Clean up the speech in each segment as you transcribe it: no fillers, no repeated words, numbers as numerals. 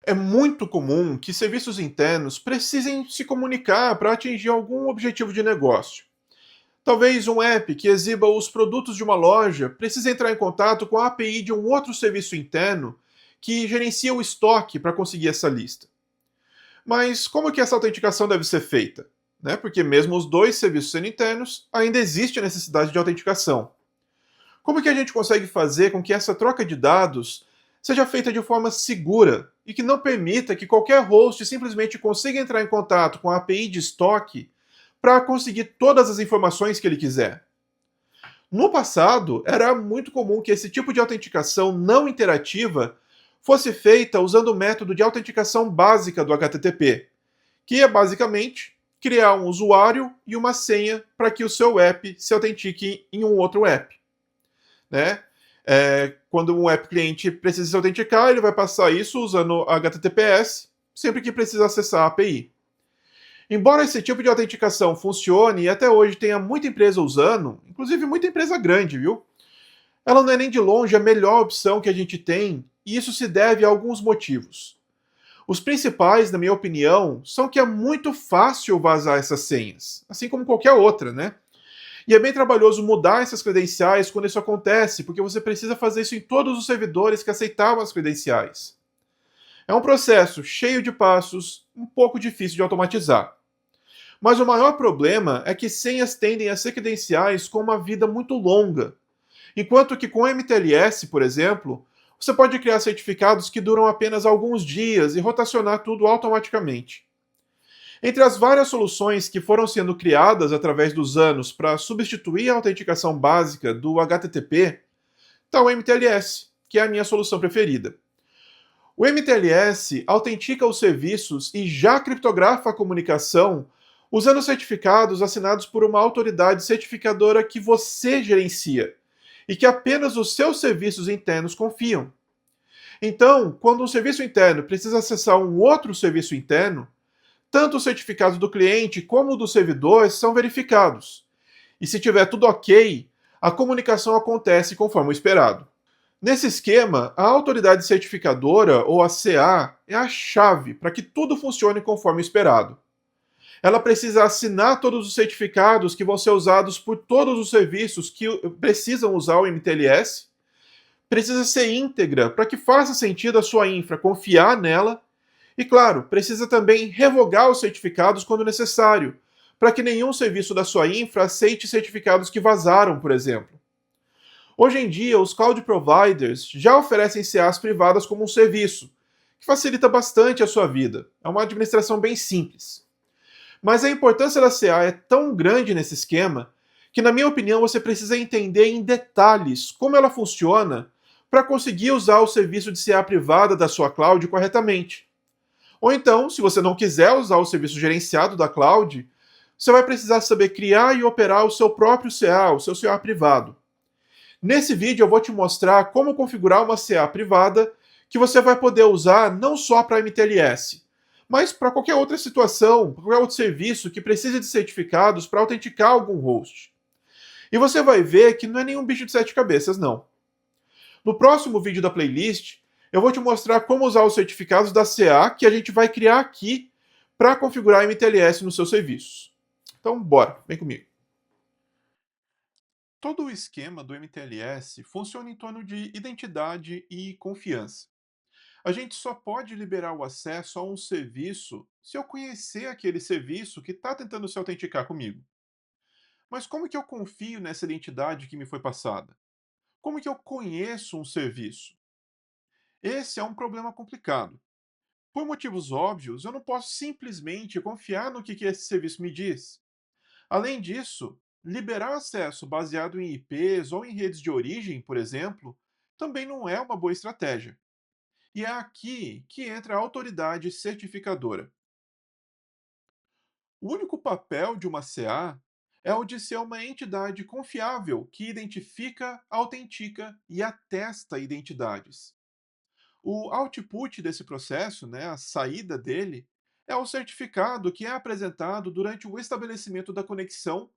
É muito comum que serviços internos precisem se comunicar para atingir algum objetivo de negócio. Talvez um app que exiba os produtos de uma loja precise entrar em contato com a API de um outro serviço interno que gerencia o estoque para conseguir essa lista. Mas como que essa autenticação deve ser feita? Né? Porque mesmo os dois serviços sendo internos, ainda existe a necessidade de autenticação. Como que a gente consegue fazer com que essa troca de dados seja feita de forma segura e que não permita que qualquer host simplesmente consiga entrar em contato com a API de estoque para conseguir todas as informações que ele quiser? No passado, era muito comum que esse tipo de autenticação não interativa fosse feita usando o método de autenticação básica do HTTP, que é basicamente criar um usuário e uma senha para que o seu app se autentique em um outro app. Né? Quando um app cliente precisa se autenticar, ele vai passar isso usando HTTPS sempre que precisa acessar a API. Embora esse tipo de autenticação funcione e até hoje tenha muita empresa usando, inclusive muita empresa grande, viu? Ela não é nem de longe a melhor opção que a gente tem, e isso se deve a alguns motivos. Os principais, na minha opinião, são que é muito fácil vazar essas senhas, assim como qualquer outra, né? E é bem trabalhoso mudar essas credenciais quando isso acontece, porque você precisa fazer isso em todos os servidores que aceitavam as credenciais. É um processo cheio de passos, um pouco difícil de automatizar. Mas o maior problema é que senhas tendem a ser credenciais com uma vida muito longa, enquanto que com MTLS, por exemplo, você pode criar certificados que duram apenas alguns dias e rotacionar tudo automaticamente. Entre as várias soluções que foram sendo criadas através dos anos para substituir a autenticação básica do HTTP, está o MTLS, que é a minha solução preferida. O MTLS autentica os serviços e já criptografa a comunicação usando certificados assinados por uma autoridade certificadora que você gerencia e que apenas os seus serviços internos confiam. Então, quando um serviço interno precisa acessar um outro serviço interno, tanto os certificados do cliente como do servidor são verificados. E se tiver tudo ok, a comunicação acontece conforme o esperado. Nesse esquema, a autoridade certificadora, ou a CA, é a chave para que tudo funcione conforme esperado. Ela precisa assinar todos os certificados que vão ser usados por todos os serviços que precisam usar o MTLS, precisa ser íntegra para que faça sentido a sua infra confiar nela e, claro, precisa também revogar os certificados quando necessário, para que nenhum serviço da sua infra aceite certificados que vazaram, por exemplo. Hoje em dia, os cloud providers já oferecem CAs privadas como um serviço, que facilita bastante a sua vida. É uma administração bem simples. Mas a importância da CA é tão grande nesse esquema que, na minha opinião, você precisa entender em detalhes como ela funciona para conseguir usar o serviço de CA privada da sua cloud corretamente. Ou então, se você não quiser usar o serviço gerenciado da cloud, você vai precisar saber criar e operar o seu próprio CA, o seu CA privado. Nesse vídeo eu vou te mostrar como configurar uma CA privada que você vai poder usar não só para MTLS, mas para qualquer outra situação, para qualquer outro serviço que precise de certificados para autenticar algum host. E você vai ver que não é nenhum bicho de sete cabeças, não. No próximo vídeo da playlist, eu vou te mostrar como usar os certificados da CA que a gente vai criar aqui para configurar MTLS nos seus serviços. Então, bora, vem comigo. Todo o esquema do MTLS funciona em torno de identidade e confiança. A gente só pode liberar o acesso a um serviço se eu conhecer aquele serviço que está tentando se autenticar comigo. Mas como que eu confio nessa identidade que me foi passada? Como que eu conheço um serviço? Esse é um problema complicado. Por motivos óbvios, eu não posso simplesmente confiar no que esse serviço me diz. Além disso, liberar acesso baseado em IPs ou em redes de origem, por exemplo, também não é uma boa estratégia. E é aqui que entra a autoridade certificadora. O único papel de uma CA é o de ser uma entidade confiável que identifica, autentica e atesta identidades. O output desse processo, né, a saída dele, é o certificado que é apresentado durante o estabelecimento da conexão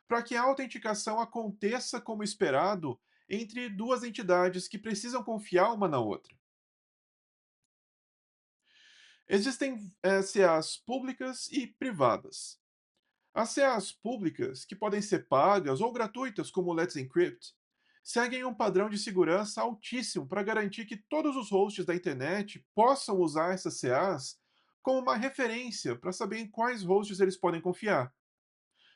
para que a autenticação aconteça como esperado entre duas entidades que precisam confiar uma na outra. Existem CAs públicas e privadas. As CAs públicas, que podem ser pagas ou gratuitas, como o Let's Encrypt, seguem um padrão de segurança altíssimo para garantir que todos os hosts da internet possam usar essas CAs como uma referência para saber em quais hosts eles podem confiar.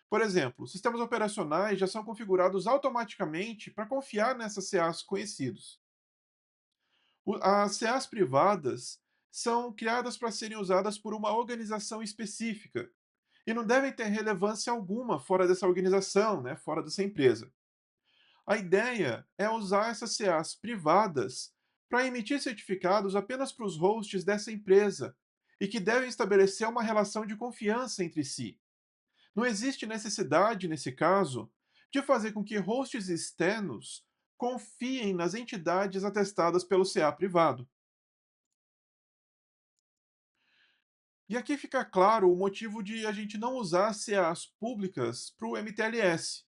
Por exemplo, sistemas operacionais já são configurados automaticamente para confiar nessas CAs conhecidos. As CAs privadas são criadas para serem usadas por uma organização específica e não devem ter relevância alguma fora dessa organização, né, fora dessa empresa. A ideia é usar essas CAs privadas para emitir certificados apenas para os hosts dessa empresa e que devem estabelecer uma relação de confiança entre si. Não existe necessidade, nesse caso, de fazer com que hosts externos confiem nas entidades atestadas pelo CA privado. E aqui fica claro o motivo de a gente não usar CAs públicas para o MTLS.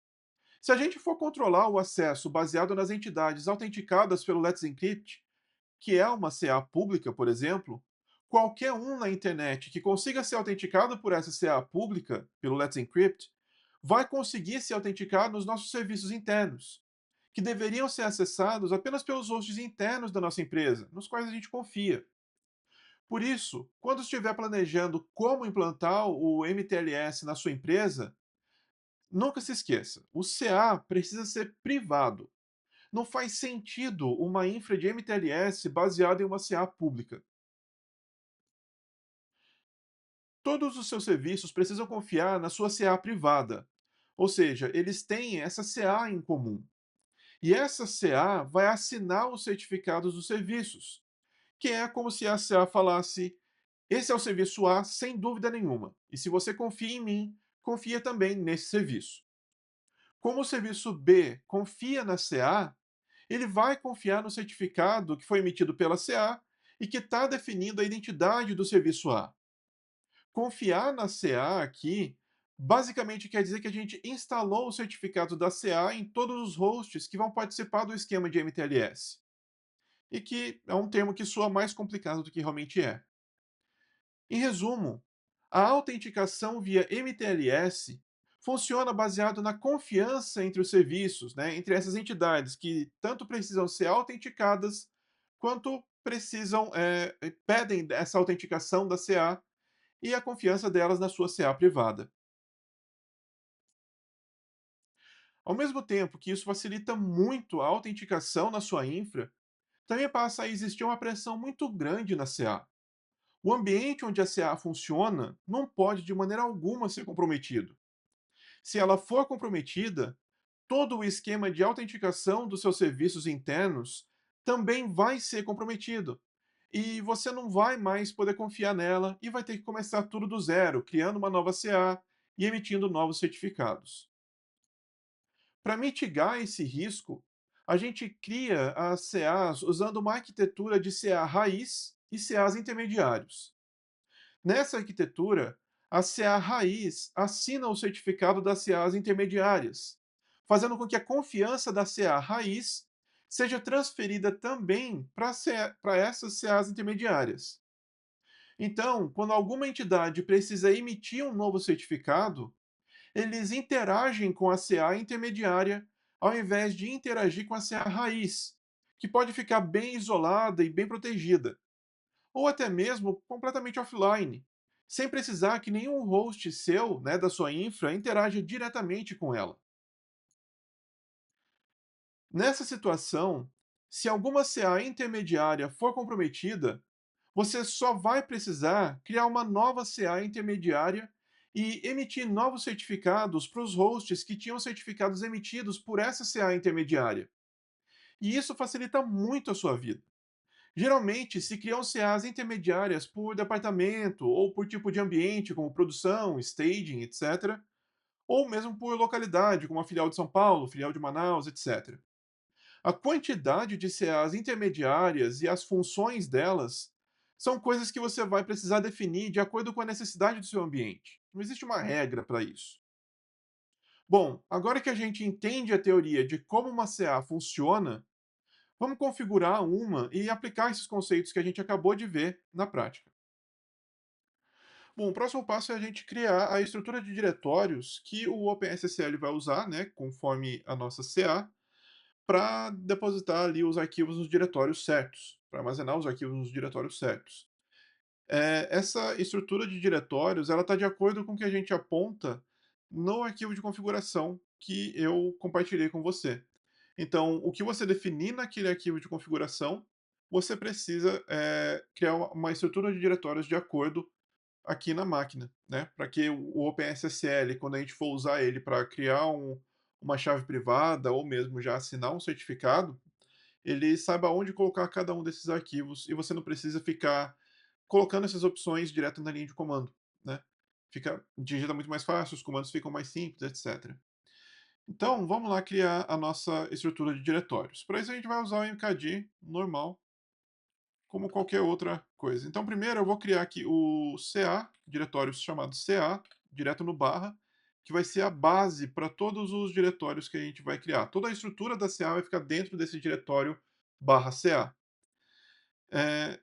Se a gente for controlar o acesso baseado nas entidades autenticadas pelo Let's Encrypt, que é uma CA pública, por exemplo, qualquer um na internet que consiga ser autenticado por essa CA pública, pelo Let's Encrypt, vai conseguir se autenticar nos nossos serviços internos, que deveriam ser acessados apenas pelos hosts internos da nossa empresa, nos quais a gente confia. Por isso, quando estiver planejando como implantar o MTLS na sua empresa, nunca se esqueça: o CA precisa ser privado. Não faz sentido uma infra de MTLS baseada em uma CA pública. Todos os seus serviços precisam confiar na sua CA privada, ou seja, eles têm essa CA em comum. E essa CA vai assinar os certificados dos serviços, que é como se a CA falasse: esse é o serviço A, sem dúvida nenhuma. E se você confia em mim, confia também nesse serviço. Como o serviço B confia na CA, ele vai confiar no certificado que foi emitido pela CA e que está definindo a identidade do serviço A. Confiar na CA aqui basicamente quer dizer que a gente instalou o certificado da CA em todos os hosts que vão participar do esquema de MTLS. E que é um termo que soa mais complicado do que realmente é. Em resumo, a autenticação via MTLS funciona baseado na confiança entre os serviços, né, entre essas entidades que tanto precisam ser autenticadas quanto precisam pedem essa autenticação da CA e a confiança delas na sua CA privada. Ao mesmo tempo que isso facilita muito a autenticação na sua infra, também passa a existir uma pressão muito grande na CA. O ambiente onde a CA funciona não pode de maneira alguma ser comprometido. Se ela for comprometida, todo o esquema de autenticação dos seus serviços internos também vai ser comprometido. E você não vai mais poder confiar nela e vai ter que começar tudo do zero, criando uma nova CA e emitindo novos certificados. Para mitigar esse risco, a gente cria as CAs usando uma arquitetura de CA raiz e CAs intermediários. Nessa arquitetura, a CA raiz assina o certificado das CAs intermediárias, fazendo com que a confiança da CA raiz seja transferida também para essas CAs intermediárias. Então, quando alguma entidade precisa emitir um novo certificado, eles interagem com a CA intermediária ao invés de interagir com a CA raiz, que pode ficar bem isolada e bem protegida, ou até mesmo completamente offline, sem precisar que nenhum host seu, né, da sua infra, interaja diretamente com ela. Nessa situação, se alguma CA intermediária for comprometida, você só vai precisar criar uma nova CA intermediária e emitir novos certificados para os hosts que tinham certificados emitidos por essa CA intermediária. E isso facilita muito a sua vida. Geralmente, se criam CAs intermediárias por departamento ou por tipo de ambiente, como produção, staging, etc., ou mesmo por localidade, como a filial de São Paulo, filial de Manaus, etc. A quantidade de CAs intermediárias e as funções delas são coisas que você vai precisar definir de acordo com a necessidade do seu ambiente. Não existe uma regra para isso. Bom, agora que a gente entende a teoria de como uma CA funciona, vamos configurar uma e aplicar esses conceitos que a gente acabou de ver na prática. Bom, o próximo passo é a gente criar a estrutura de diretórios que o OpenSSL vai usar, né, conforme a nossa CA, para depositar ali os arquivos nos diretórios certos, para armazenar os arquivos nos diretórios certos. Essa estrutura de diretórios, ela está de acordo com o que a gente aponta no arquivo de configuração que eu compartilhei com você. Então, o que você definir naquele arquivo de configuração, você precisa criar uma estrutura de diretórios de acordo aqui na máquina, né? Para que o OpenSSL, quando a gente for usar ele para criar uma chave privada ou mesmo já assinar um certificado, ele saiba onde colocar cada um desses arquivos e você não precisa ficar colocando essas opções direto na linha de comando, né? Digita muito mais fácil, os comandos ficam mais simples, etc. Então, vamos lá criar a nossa estrutura de diretórios. Para isso, a gente vai usar o mkdir normal, como qualquer outra coisa. Então, primeiro eu vou criar aqui o CA, diretórios chamado CA, direto no barra, que vai ser a base para todos os diretórios que a gente vai criar. Toda a estrutura da CA vai ficar dentro desse diretório barra CA.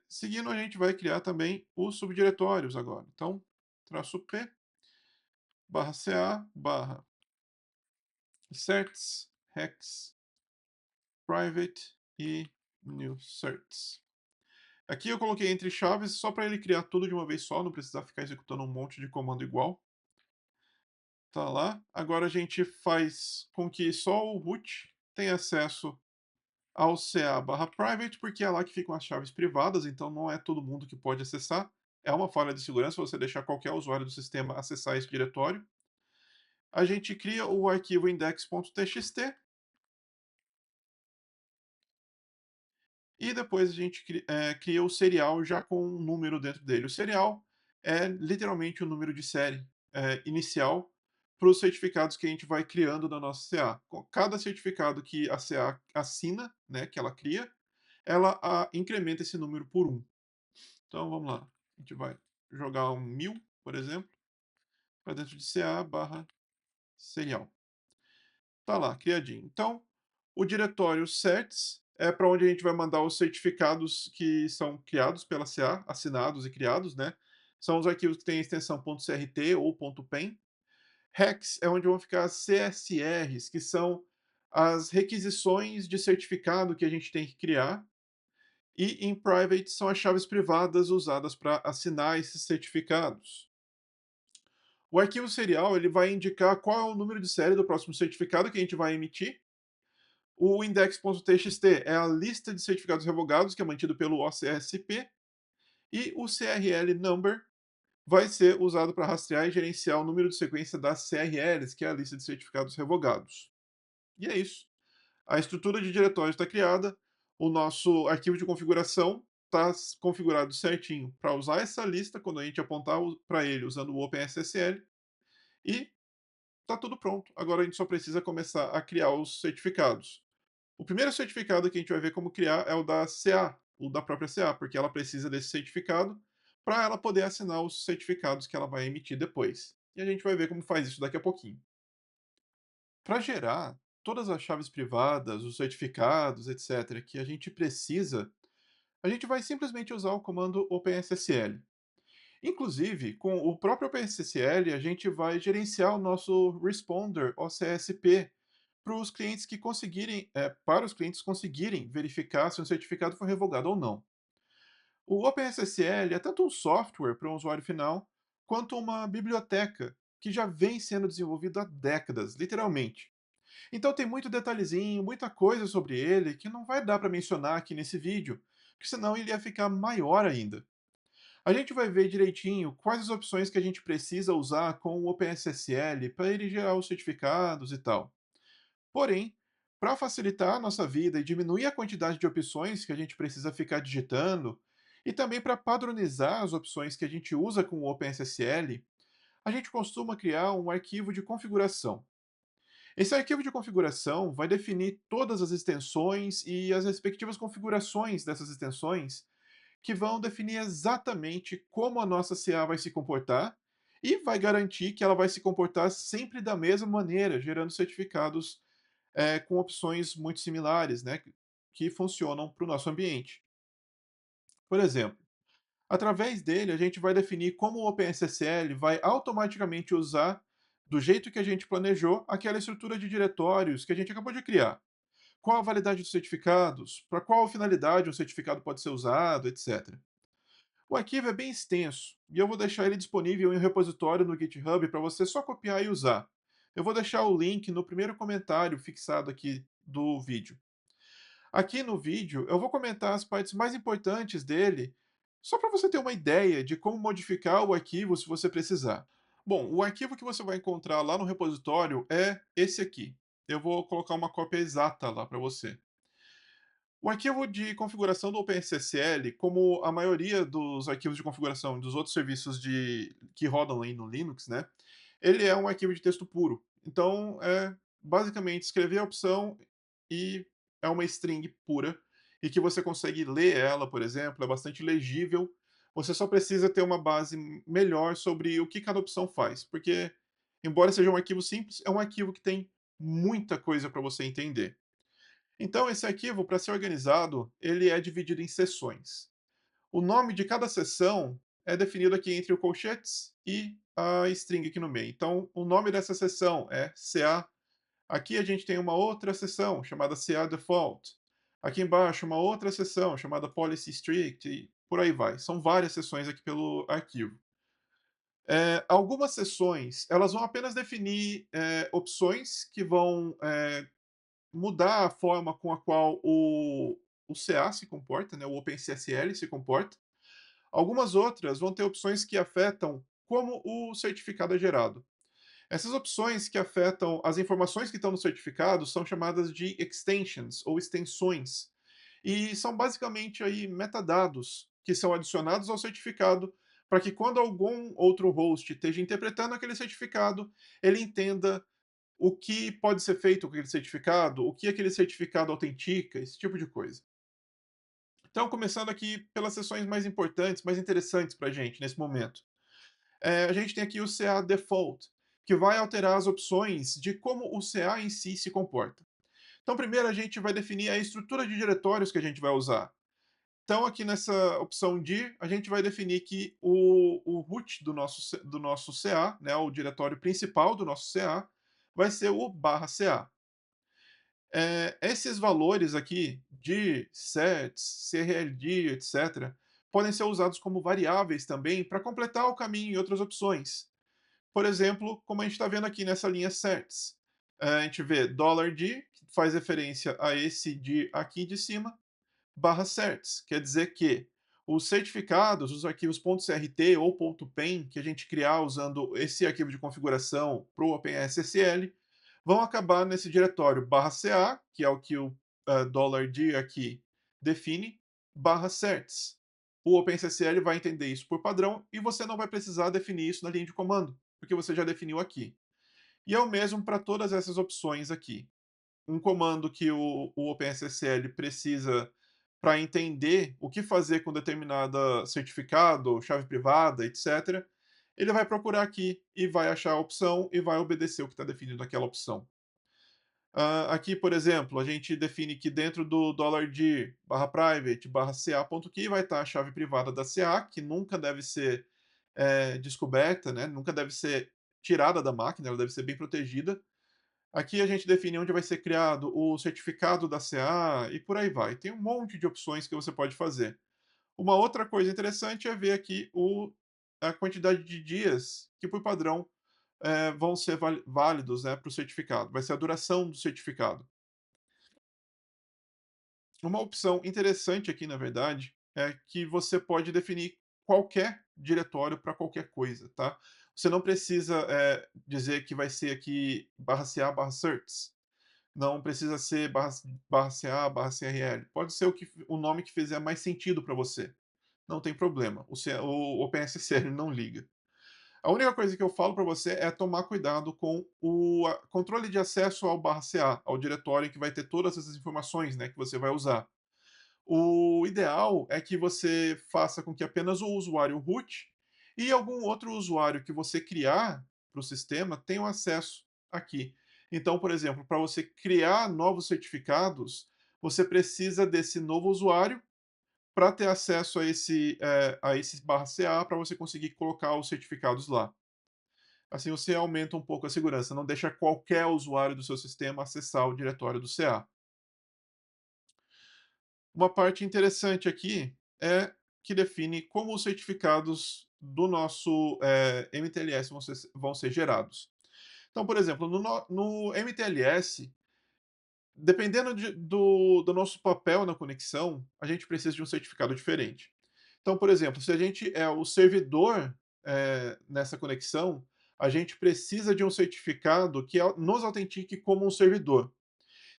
Seguindo, a gente vai criar também os subdiretórios agora. Então, traço P, barra CA, barra certs, hex, private e new certs. Aqui eu coloquei entre chaves só para ele criar tudo de uma vez só, não precisar ficar executando um monte de comando igual. Tá lá. Agora a gente faz com que só o root tenha acesso ao CA/private, porque é lá que ficam as chaves privadas, então não é todo mundo que pode acessar. É uma falha de segurança você deixar qualquer usuário do sistema acessar esse diretório. A gente cria o arquivo index.txt e depois a gente cria o serial já com um número dentro dele. O serial é literalmente o número de série inicial para os certificados que a gente vai criando na nossa CA. Cada certificado que a CA assina, né, que ela cria, ela incrementa esse número por um. Então vamos lá. A gente vai jogar um 1000, por exemplo, para dentro de CA barra serial. Tá lá, criadinho. Então, o diretório certs é para onde a gente vai mandar os certificados que são criados pela CA, assinados e criados, né? São os arquivos que têm a extensão .crt ou .pen. Hex é onde vão ficar as CSRs, que são as requisições de certificado que a gente tem que criar. E em private são as chaves privadas usadas para assinar esses certificados. O arquivo serial ele vai indicar qual é o número de série do próximo certificado que a gente vai emitir. O index.txt é a lista de certificados revogados que é mantido pelo OCSP. E o CRL number vai ser usado para rastrear e gerenciar o número de sequência das CRLs, que é a lista de certificados revogados. E é isso. A estrutura de diretório está criada, o nosso arquivo de configuração está configurado certinho para usar essa lista quando a gente apontar para ele usando o OpenSSL e está tudo pronto. Agora a gente só precisa começar a criar os certificados. O primeiro certificado que a gente vai ver como criar é o da CA, o da própria CA, porque ela precisa desse certificado para ela poder assinar os certificados que ela vai emitir depois. E a gente vai ver como faz isso daqui a pouquinho. Para gerar todas as chaves privadas, os certificados, etc., que a gente precisa, a gente vai simplesmente usar o comando OpenSSL. Inclusive, com o próprio OpenSSL, a gente vai gerenciar o nosso responder OCSP para os clientes que conseguirem, para os clientes conseguirem verificar se um certificado foi revogado ou não. O OpenSSL é tanto um software para um usuário final, quanto uma biblioteca que já vem sendo desenvolvida há décadas, literalmente. Então tem muito detalhezinho, muita coisa sobre ele que não vai dar para mencionar aqui nesse vídeo, porque senão ele ia ficar maior ainda. A gente vai ver direitinho quais as opções que a gente precisa usar com o OpenSSL para ele gerar os certificados e tal. Porém, para facilitar a nossa vida e diminuir a quantidade de opções que a gente precisa ficar digitando, e também para padronizar as opções que a gente usa com o OpenSSL, a gente costuma criar um arquivo de configuração. Esse arquivo de configuração vai definir todas as extensões e as respectivas configurações dessas extensões, que vão definir exatamente como a nossa CA vai se comportar e vai garantir que ela vai se comportar sempre da mesma maneira, gerando certificados com opções muito similares, né, que funcionam para o nosso ambiente. Por exemplo, Através dele, a gente vai definir como o OpenSSL vai automaticamente usar, do jeito que a gente planejou, aquela estrutura de diretórios que a gente acabou de criar. Qual a validade dos certificados, para qual finalidade o certificado pode ser usado, etc. O arquivo é bem extenso e eu vou deixar ele disponível em um repositório no GitHub para você só copiar e usar. Eu vou deixar o link no primeiro comentário fixado aqui do vídeo. Aqui no vídeo eu vou comentar as partes mais importantes dele, só para você ter uma ideia de como modificar o arquivo se você precisar. Bom, o arquivo que você vai encontrar lá no repositório é esse aqui. Eu vou colocar uma cópia exata lá para você. O arquivo de configuração do OpenSSL, como a maioria dos arquivos de configuração dos outros serviços que rodam aí no Linux, né, ele é um arquivo de texto puro. Então, é basicamente escrever a opção e é uma string pura e que você consegue ler ela, por exemplo, é bastante legível. Você só precisa ter uma base melhor sobre o que cada opção faz, porque, embora seja um arquivo simples, é um arquivo que tem muita coisa para você entender. Então, esse arquivo, para ser organizado, ele é dividido em seções. O nome de cada seção é definido aqui entre o colchetes e a string aqui no meio. Então, o nome dessa seção é CA. Aqui a gente tem uma outra seção chamada CA Default. Aqui embaixo, uma outra seção chamada Policy Strict e por aí vai. São várias seções aqui pelo arquivo. Algumas seções, elas vão apenas definir opções que vão mudar a forma com a qual o CA se comporta, né, o OpenSSL se comporta. Algumas outras vão ter opções que afetam como o certificado é gerado. Essas opções que afetam as informações que estão no certificado são chamadas de extensions ou extensões. E são basicamente aí metadados que são adicionados ao certificado para que quando algum outro host esteja interpretando aquele certificado, ele entenda o que pode ser feito com aquele certificado, o que aquele certificado autentica, esse tipo de coisa. Então, começando aqui pelas sessões mais importantes, mais interessantes para a gente nesse momento. A gente tem aqui o CA Default, que vai alterar as opções de como o CA em si se comporta. Então, primeiro a gente vai definir a estrutura de diretórios que a gente vai usar. Então, aqui nessa opção dir, a gente vai definir que o root do nosso CA, né, o diretório principal do nosso CA, vai ser o /CA. Esses valores aqui de sets, CRLD, etc., podem ser usados como variáveis também para completar o caminho em outras opções. Por exemplo, como a gente está vendo aqui nessa linha sets. A gente vê $D, que faz referência a esse de aqui de cima, /certs, quer dizer que os certificados, os arquivos .crt ou .pen que a gente criar usando esse arquivo de configuração para o OpenSSL, vão acabar nesse diretório /ca, que é o que o $d aqui define, /certs. O OpenSSL vai entender isso por padrão e você não vai precisar definir isso na linha de comando, porque você já definiu aqui. E é o mesmo para todas essas opções aqui. Um comando que o OpenSSL precisa para entender o que fazer com determinada certificado, chave privada, etc., ele vai procurar aqui e vai achar a opção e vai obedecer o que está definido naquela opção. Aqui, por exemplo, a gente define que dentro do $dir /private /ca.key vai estar a chave privada da CA, que nunca deve ser descoberta, né? Nunca deve ser tirada da máquina, ela deve ser bem protegida. Aqui a gente define onde vai ser criado o certificado da CA e por aí vai. Tem um monte de opções que você pode fazer. Uma outra coisa interessante é ver aqui a quantidade de dias que, por padrão, vão ser válidos, né, para o certificado. Vai ser a duração do certificado. Uma opção interessante aqui, na verdade, é que você pode definir qualquer diretório para qualquer coisa, tá? Você não precisa dizer que vai ser aqui /ca /certs. Não precisa ser /ca /crl. Pode ser o nome que fizer mais sentido para você. Não tem problema. O OpenSSL não liga. A única coisa que eu falo para você é tomar cuidado com o controle de acesso ao /ca, ao diretório que vai ter todas essas informações, né, que você vai usar. O ideal é que você faça com que apenas o usuário root e algum outro usuário que você criar para o sistema tenham acesso aqui. Então, por exemplo, para você criar novos certificados, você precisa desse novo usuário para ter acesso a esse /CA para você conseguir colocar os certificados lá. Assim você aumenta um pouco a segurança, não deixa qualquer usuário do seu sistema acessar o diretório do CA. Uma parte interessante aqui é que define como os certificados do nosso MTLS vão ser gerados. Então, por exemplo, no MTLS, dependendo do nosso papel na conexão, a gente precisa de um certificado diferente. Então, por exemplo, se a gente é o servidor nessa conexão, a gente precisa de um certificado que nos autentique como um servidor.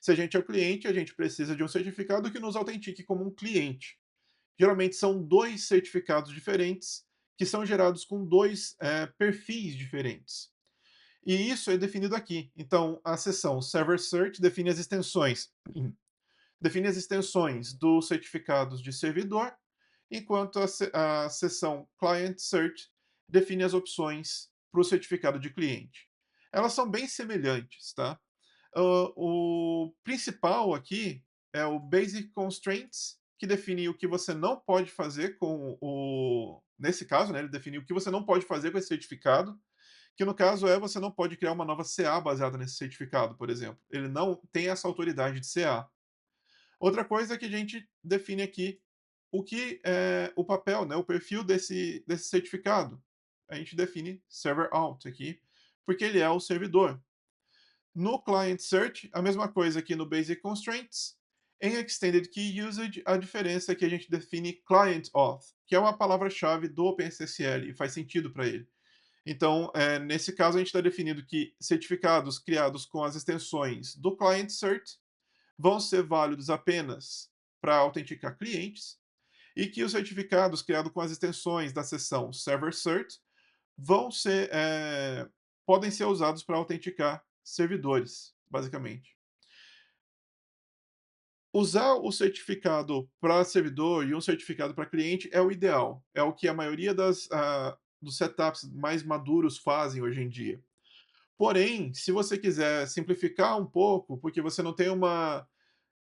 Se a gente é o cliente, a gente precisa de um certificado que nos autentique como um cliente. Geralmente são dois certificados diferentes que são gerados com dois perfis diferentes. E isso é definido aqui. Então, a seção Server Cert define as extensões dos certificados de servidor, enquanto a seção Client Cert define as opções para o certificado de cliente. Elas são bem semelhantes, tá? O principal aqui é o Basic Constraints, que define o que você não pode fazer com o. Nesse caso, né, ele define o que você não pode fazer com esse certificado, que no caso é você não pode criar uma nova CA baseada nesse certificado, por exemplo. Ele não tem essa autoridade de CA. Outra coisa é que a gente define aqui o que é o papel, né, o perfil desse certificado. A gente define server out aqui, porque ele é o servidor. No Client Search, a mesma coisa aqui no Basic Constraints. Em Extended Key Usage, a diferença é que a gente define Client Auth, que é uma palavra-chave do OpenSSL e faz sentido para ele. Então, nesse caso, a gente está definindo que certificados criados com as extensões do Client Cert vão ser válidos apenas para autenticar clientes e que os certificados criados com as extensões da seção Server Cert vão ser, podem ser usados para autenticar servidores, basicamente. Usar o certificado para servidor e um certificado para cliente é o ideal. É o que a maioria dos setups mais maduros fazem hoje em dia. Porém, se você quiser simplificar um pouco, porque você não tem uma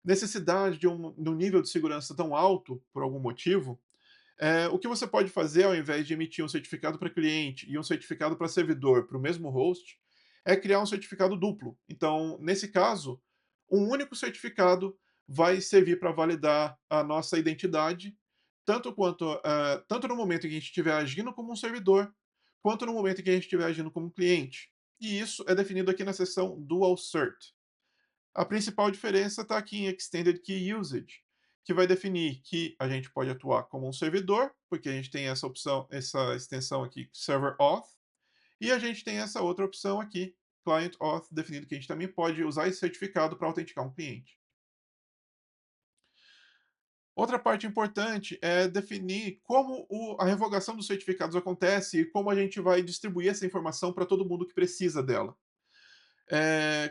necessidade de um nível de segurança tão alto, por algum motivo, o que você pode fazer, ao invés de emitir um certificado para cliente e um certificado para servidor para o mesmo host, é criar um certificado duplo. Então, nesse caso, um único certificado vai servir para validar a nossa identidade, tanto no momento em que a gente estiver agindo como um servidor, quanto no momento em que a gente estiver agindo como um cliente. E isso é definido aqui na seção Dual Cert. A principal diferença está aqui em Extended Key Usage, que vai definir que a gente pode atuar como um servidor, porque a gente tem essa opção, essa extensão aqui, Server Auth, e a gente tem essa outra opção aqui, Client Auth, definindo que a gente também pode usar esse certificado para autenticar um cliente. Outra parte importante é definir como a revogação dos certificados acontece e como a gente vai distribuir essa informação para todo mundo que precisa dela.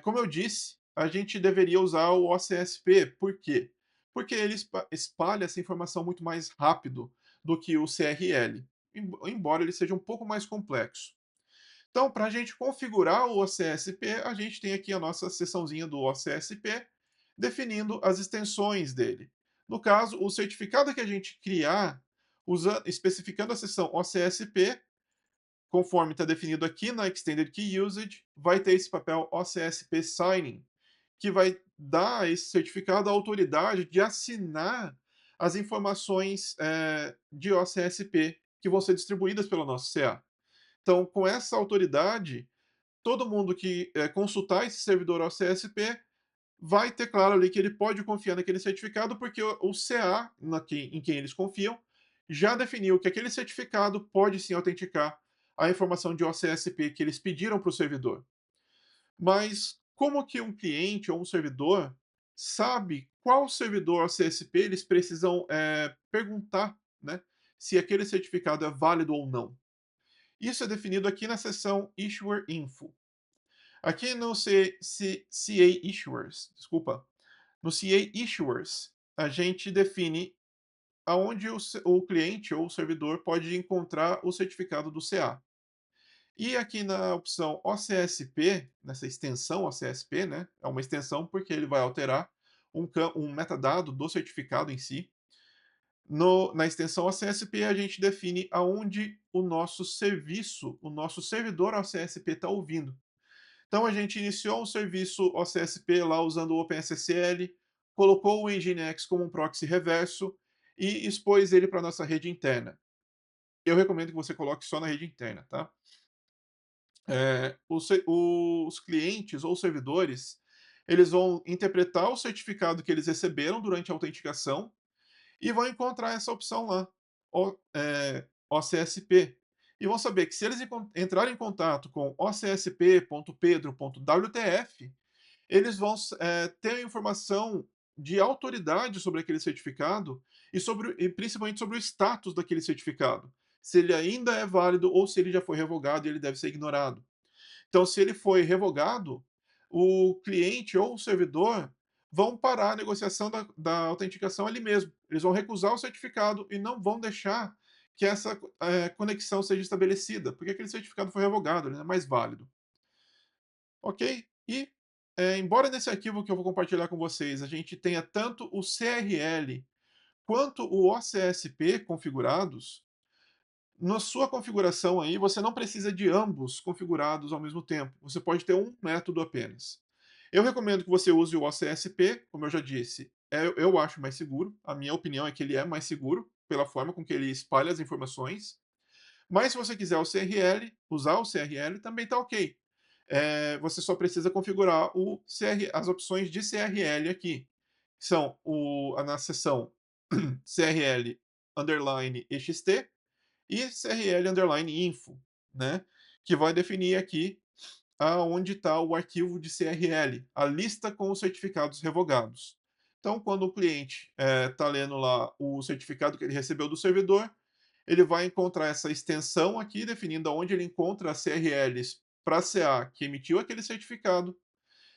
Como eu disse, a gente deveria usar o OCSP. Por quê? Porque ele espalha essa informação muito mais rápido do que o CRL, embora ele seja um pouco mais complexo. Então, para a gente configurar o OCSP, a gente tem aqui a nossa seçãozinha do OCSP, definindo as extensões dele. No caso, o certificado que a gente criar, especificando a seção OCSP, conforme está definido aqui na Extended Key Usage, vai ter esse papel OCSP Signing, que vai dar a esse certificado a autoridade de assinar as informações de OCSP que vão ser distribuídas pelo nosso CA. Então, com essa autoridade, todo mundo que consultar esse servidor OCSP vai ter claro ali que ele pode confiar naquele certificado, porque o CA em quem eles confiam já definiu que aquele certificado pode sim autenticar a informação de OCSP que eles pediram para o servidor. Mas como que um cliente ou um servidor sabe qual servidor OCSP eles precisam perguntar, né, se aquele certificado é válido ou não? Isso é definido aqui na seção Issuer Info. Aqui no CA Issuers, desculpa, no CA Issuers, a gente define aonde o cliente ou o servidor pode encontrar o certificado do CA. E aqui na opção OCSP, nessa extensão OCSP, né, é uma extensão porque ele vai alterar um metadado do certificado em si. Na extensão OCSP, a gente define aonde o nosso serviço, o nosso servidor OCSP está ouvindo. Então, a gente iniciou um serviço OCSP lá usando o OpenSSL, colocou o Nginx como um proxy reverso e expôs ele para a nossa rede interna. Eu recomendo que você coloque só na rede interna, tá? Os clientes ou servidores, eles vão interpretar o certificado que eles receberam durante a autenticação e vão encontrar essa opção lá, OCSP. E vão saber que se eles entrarem em contato com ocsp.pedro.wtf, eles vão ter a informação de autoridade sobre aquele certificado e principalmente sobre o status daquele certificado. Se ele ainda é válido ou se ele já foi revogado e ele deve ser ignorado. Então, se ele foi revogado, o cliente ou o servidor vão parar a negociação da autenticação ali mesmo. Eles vão recusar o certificado e não vão deixar que essa conexão seja estabelecida, porque aquele certificado foi revogado, ele não é mais válido. Ok? E, embora nesse arquivo que eu vou compartilhar com vocês a gente tenha tanto o CRL quanto o OCSP configurados, na sua configuração aí, você não precisa de ambos configurados ao mesmo tempo. Você pode ter um método apenas. Eu recomendo que você use o OCSP, como eu já disse, eu acho mais seguro. A minha opinião é que ele é mais seguro, pela forma com que ele espalha as informações. Mas se você quiser o CRL, usar o CRL, também está ok. Você só precisa configurar as opções de CRL aqui. São na seção CRL underline EXT e CRL underline info, né? Que vai definir aqui aonde está o arquivo de CRL, a lista com os certificados revogados. Então, quando o cliente está lendo lá o certificado que ele recebeu do servidor, ele vai encontrar essa extensão aqui, definindo onde ele encontra as CRLs para a CA que emitiu aquele certificado.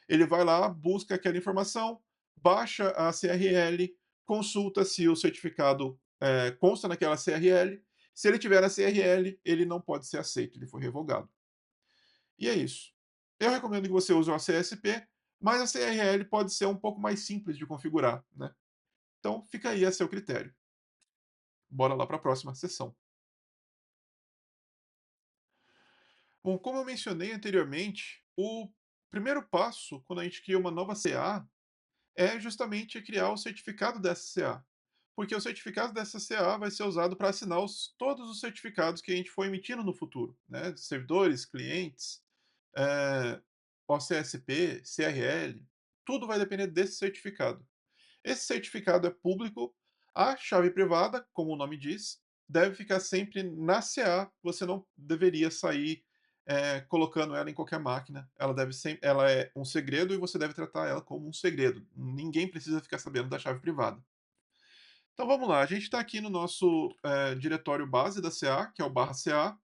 Ele vai lá, busca aquela informação, baixa a CRL, consulta se o certificado consta naquela CRL. Se ele tiver a CRL, ele não pode ser aceito, ele foi revogado. E é isso. Eu recomendo que você use o ACSP, mas a CRL pode ser um pouco mais simples de configurar, né? Então fica aí a seu critério. Bora lá para a próxima sessão. Bom, como eu mencionei anteriormente, o primeiro passo quando a gente cria uma nova CA é justamente criar o certificado dessa CA. Porque o certificado dessa CA vai ser usado para assinar todos os certificados que a gente for emitindo no futuro, né? De servidores, clientes, OCSP, CRL, tudo vai depender desse certificado. Esse certificado é público, a chave privada, como o nome diz, deve ficar sempre na CA, você não deveria sair colocando ela em qualquer máquina. Ela é um segredo e você deve tratar ela como um segredo. Ninguém precisa ficar sabendo da chave privada. Então vamos lá, a gente está aqui no nosso diretório base da CA, que é o /CA,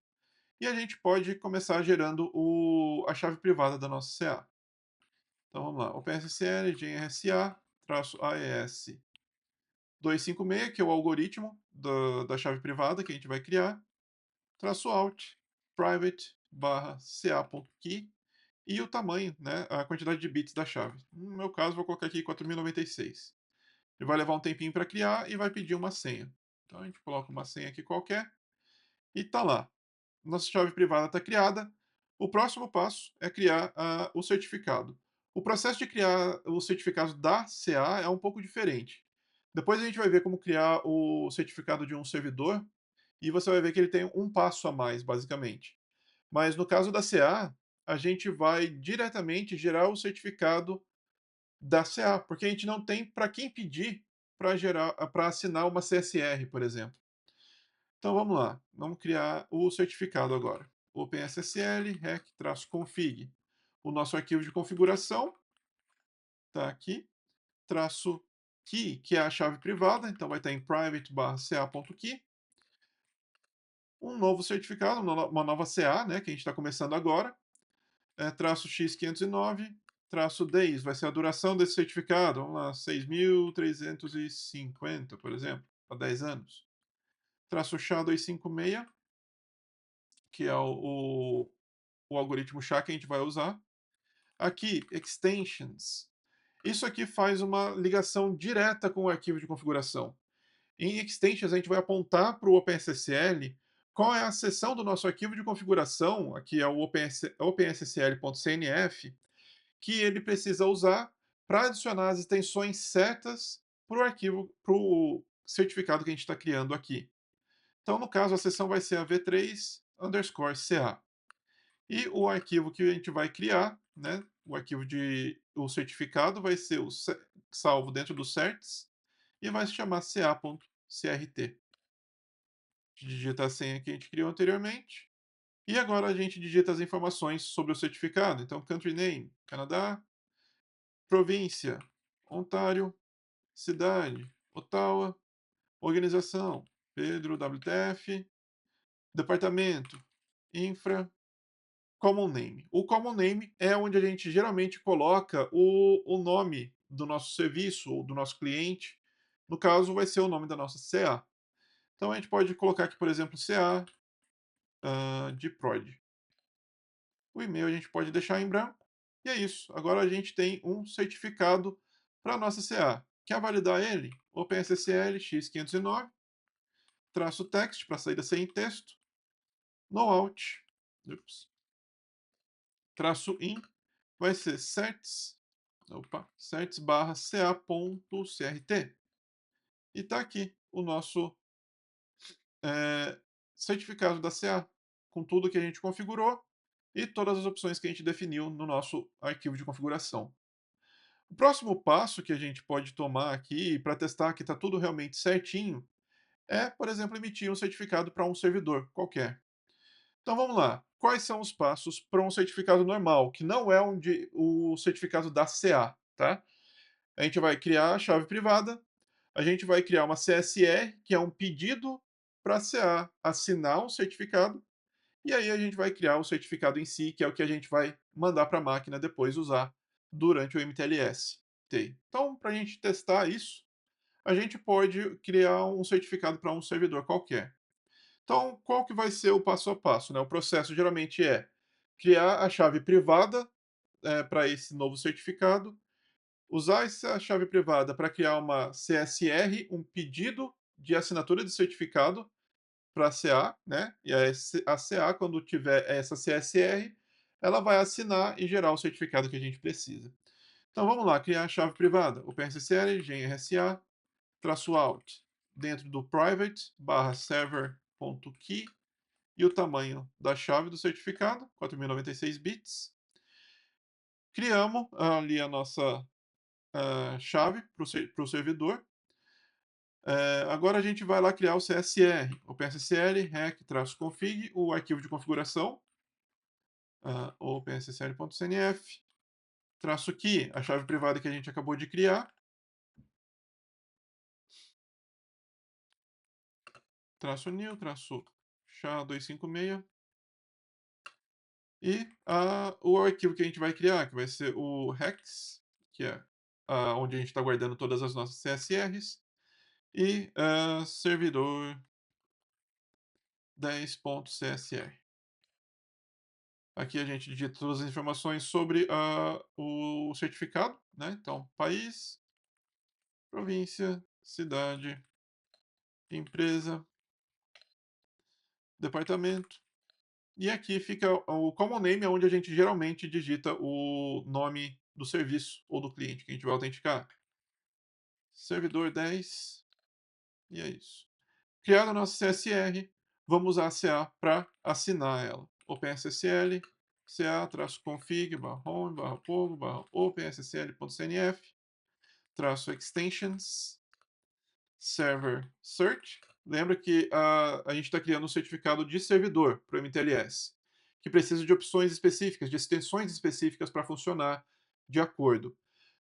e a gente pode começar gerando a chave privada da nossa CA. Então vamos lá, OpenSSL, genRSA, -AES 256, que é o algoritmo da chave privada que a gente vai criar, -alt, private, /ca.key, e o tamanho, né, a quantidade de bits da chave. No meu caso, vou colocar aqui 4096. Ele vai levar um tempinho para criar e vai pedir uma senha. Então a gente coloca uma senha aqui qualquer e tá lá. Nossa chave privada está criada. O próximo passo é criar o certificado. O processo de criar o certificado da CA é um pouco diferente. Depois a gente vai ver como criar o certificado de um servidor e você vai ver que ele tem um passo a mais, basicamente. Mas no caso da CA, a gente vai diretamente gerar o certificado da CA, porque a gente não tem para quem pedir para assinar uma CSR, por exemplo. Então vamos lá, vamos criar o certificado agora. OpenSSL rec-config. O nosso arquivo de configuração está aqui, traço key, que é a chave privada, então vai estar em private/ca.key. Um novo certificado, uma nova CA, né, que a gente está começando agora, traço x509, traço days, vai ser a duração desse certificado, vamos lá, 6.350, por exemplo, para 10 anos. Traço SHA-256, que é o algoritmo SHA que a gente vai usar. Aqui, extensions. Isso aqui faz uma ligação direta com o arquivo de configuração. Em extensions, a gente vai apontar para o OpenSSL qual é a seção do nosso arquivo de configuração, aqui é o openssl.cnf, que ele precisa usar para adicionar as extensões certas para o arquivo, para o certificado que a gente está criando aqui. Então, no caso, a seção vai ser a v3_ca. E o arquivo que a gente vai criar, né, o certificado vai ser salvo dentro do certs e vai se chamar ca.crt. Digita a senha que a gente criou anteriormente. E agora a gente digita as informações sobre o certificado. Então, country name, Canadá, província, Ontário, cidade, Ottawa, organização, Pedro WTF, departamento, infra, common name. O common name é onde a gente geralmente coloca o nome do nosso serviço ou do nosso cliente. No caso, vai ser o nome da nossa CA. Então a gente pode colocar aqui, por exemplo, CA de prod. O e-mail a gente pode deixar em branco. E é isso. Agora a gente tem um certificado para a nossa CA. Quer validar ele? OpenSSL X509, traço text para saída sem texto, no out, traço in, vai ser certs barra ca.crt. E está aqui o nosso certificado da CA, com tudo que a gente configurou e todas as opções que a gente definiu no nosso arquivo de configuração. O próximo passo que a gente pode tomar aqui para testar que está tudo realmente certinho é, por exemplo, emitir um certificado para um servidor qualquer. Então vamos lá. Quais são os passos para um certificado normal, que não é o certificado da CA, tá? A gente vai criar a chave privada, a gente vai criar uma CSR, que é um pedido para a CA assinar um certificado, e aí a gente vai criar o certificado em si, que é o que a gente vai mandar para a máquina depois usar durante o MTLS. Então, para a gente testar isso, a gente pode criar um certificado para um servidor qualquer. Então, qual que vai ser o passo a passo, né? O processo geralmente é criar a chave privada para esse novo certificado, usar essa chave privada para criar uma CSR, um pedido de assinatura de certificado para a CA, né? E a CA, quando tiver essa CSR, ela vai assinar e gerar o certificado que a gente precisa. Então vamos lá, criar a chave privada, OpenSSL, genrsa, -out, dentro do private barra server.key e o tamanho da chave do certificado, 4096 bits. Criamos ali a nossa chave para o servidor. Agora a gente vai lá criar o CSR, o PSSL, rec-config, o arquivo de configuração, openssl.cnf, -key, a chave privada que a gente acabou de criar, -new, -sha256, e o arquivo que a gente vai criar, que vai ser o hex, que é onde a gente está guardando todas as nossas CSRs, e servidor 10.csr. Aqui a gente digita todas as informações sobre o certificado, né? Então, país, província, cidade, empresa, departamento. E aqui fica o common name, onde a gente geralmente digita o nome do serviço ou do cliente que a gente vai autenticar. Servidor 10, e é isso. Criada a nossa CSR, vamos usar a CA para assinar ela. OpenSSL, ca-config, /home, /pogo, openssl.cnf, -extensions, server search. Lembra que a gente está criando um certificado de servidor para o MTLS, que precisa de opções específicas, de extensões específicas para funcionar de acordo.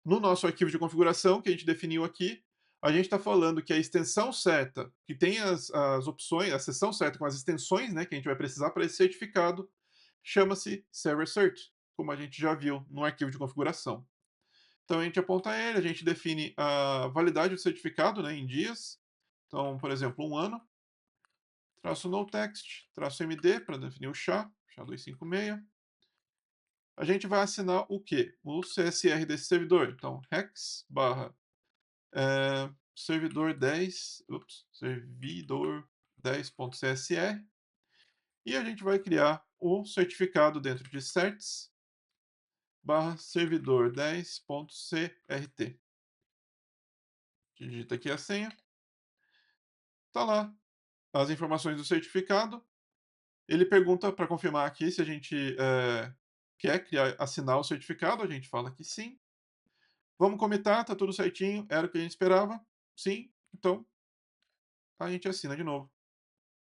No nosso arquivo de configuração, que a gente definiu aqui, a gente está falando que a extensão certa, que tem as opções, a seção certa com as extensões, né, que a gente vai precisar para esse certificado, chama-se Server Cert, como a gente já viu no arquivo de configuração. Então a gente aponta ele, a gente define a validade do certificado, né, em dias. Então, por exemplo, 1 ano. Traço no text, traço MD para definir o SHA-256. A gente vai assinar o quê? O CSR desse servidor. Então, hex barra servidor 10.csr, e a gente vai criar o certificado dentro de certs barra servidor 10.crt. Digita aqui a senha, tá lá as informações do certificado. Ele pergunta para confirmar aqui se a gente quer assinar o certificado, a gente fala que sim. Vamos comitar, tá tudo certinho, era o que a gente esperava. Sim, então a gente assina de novo.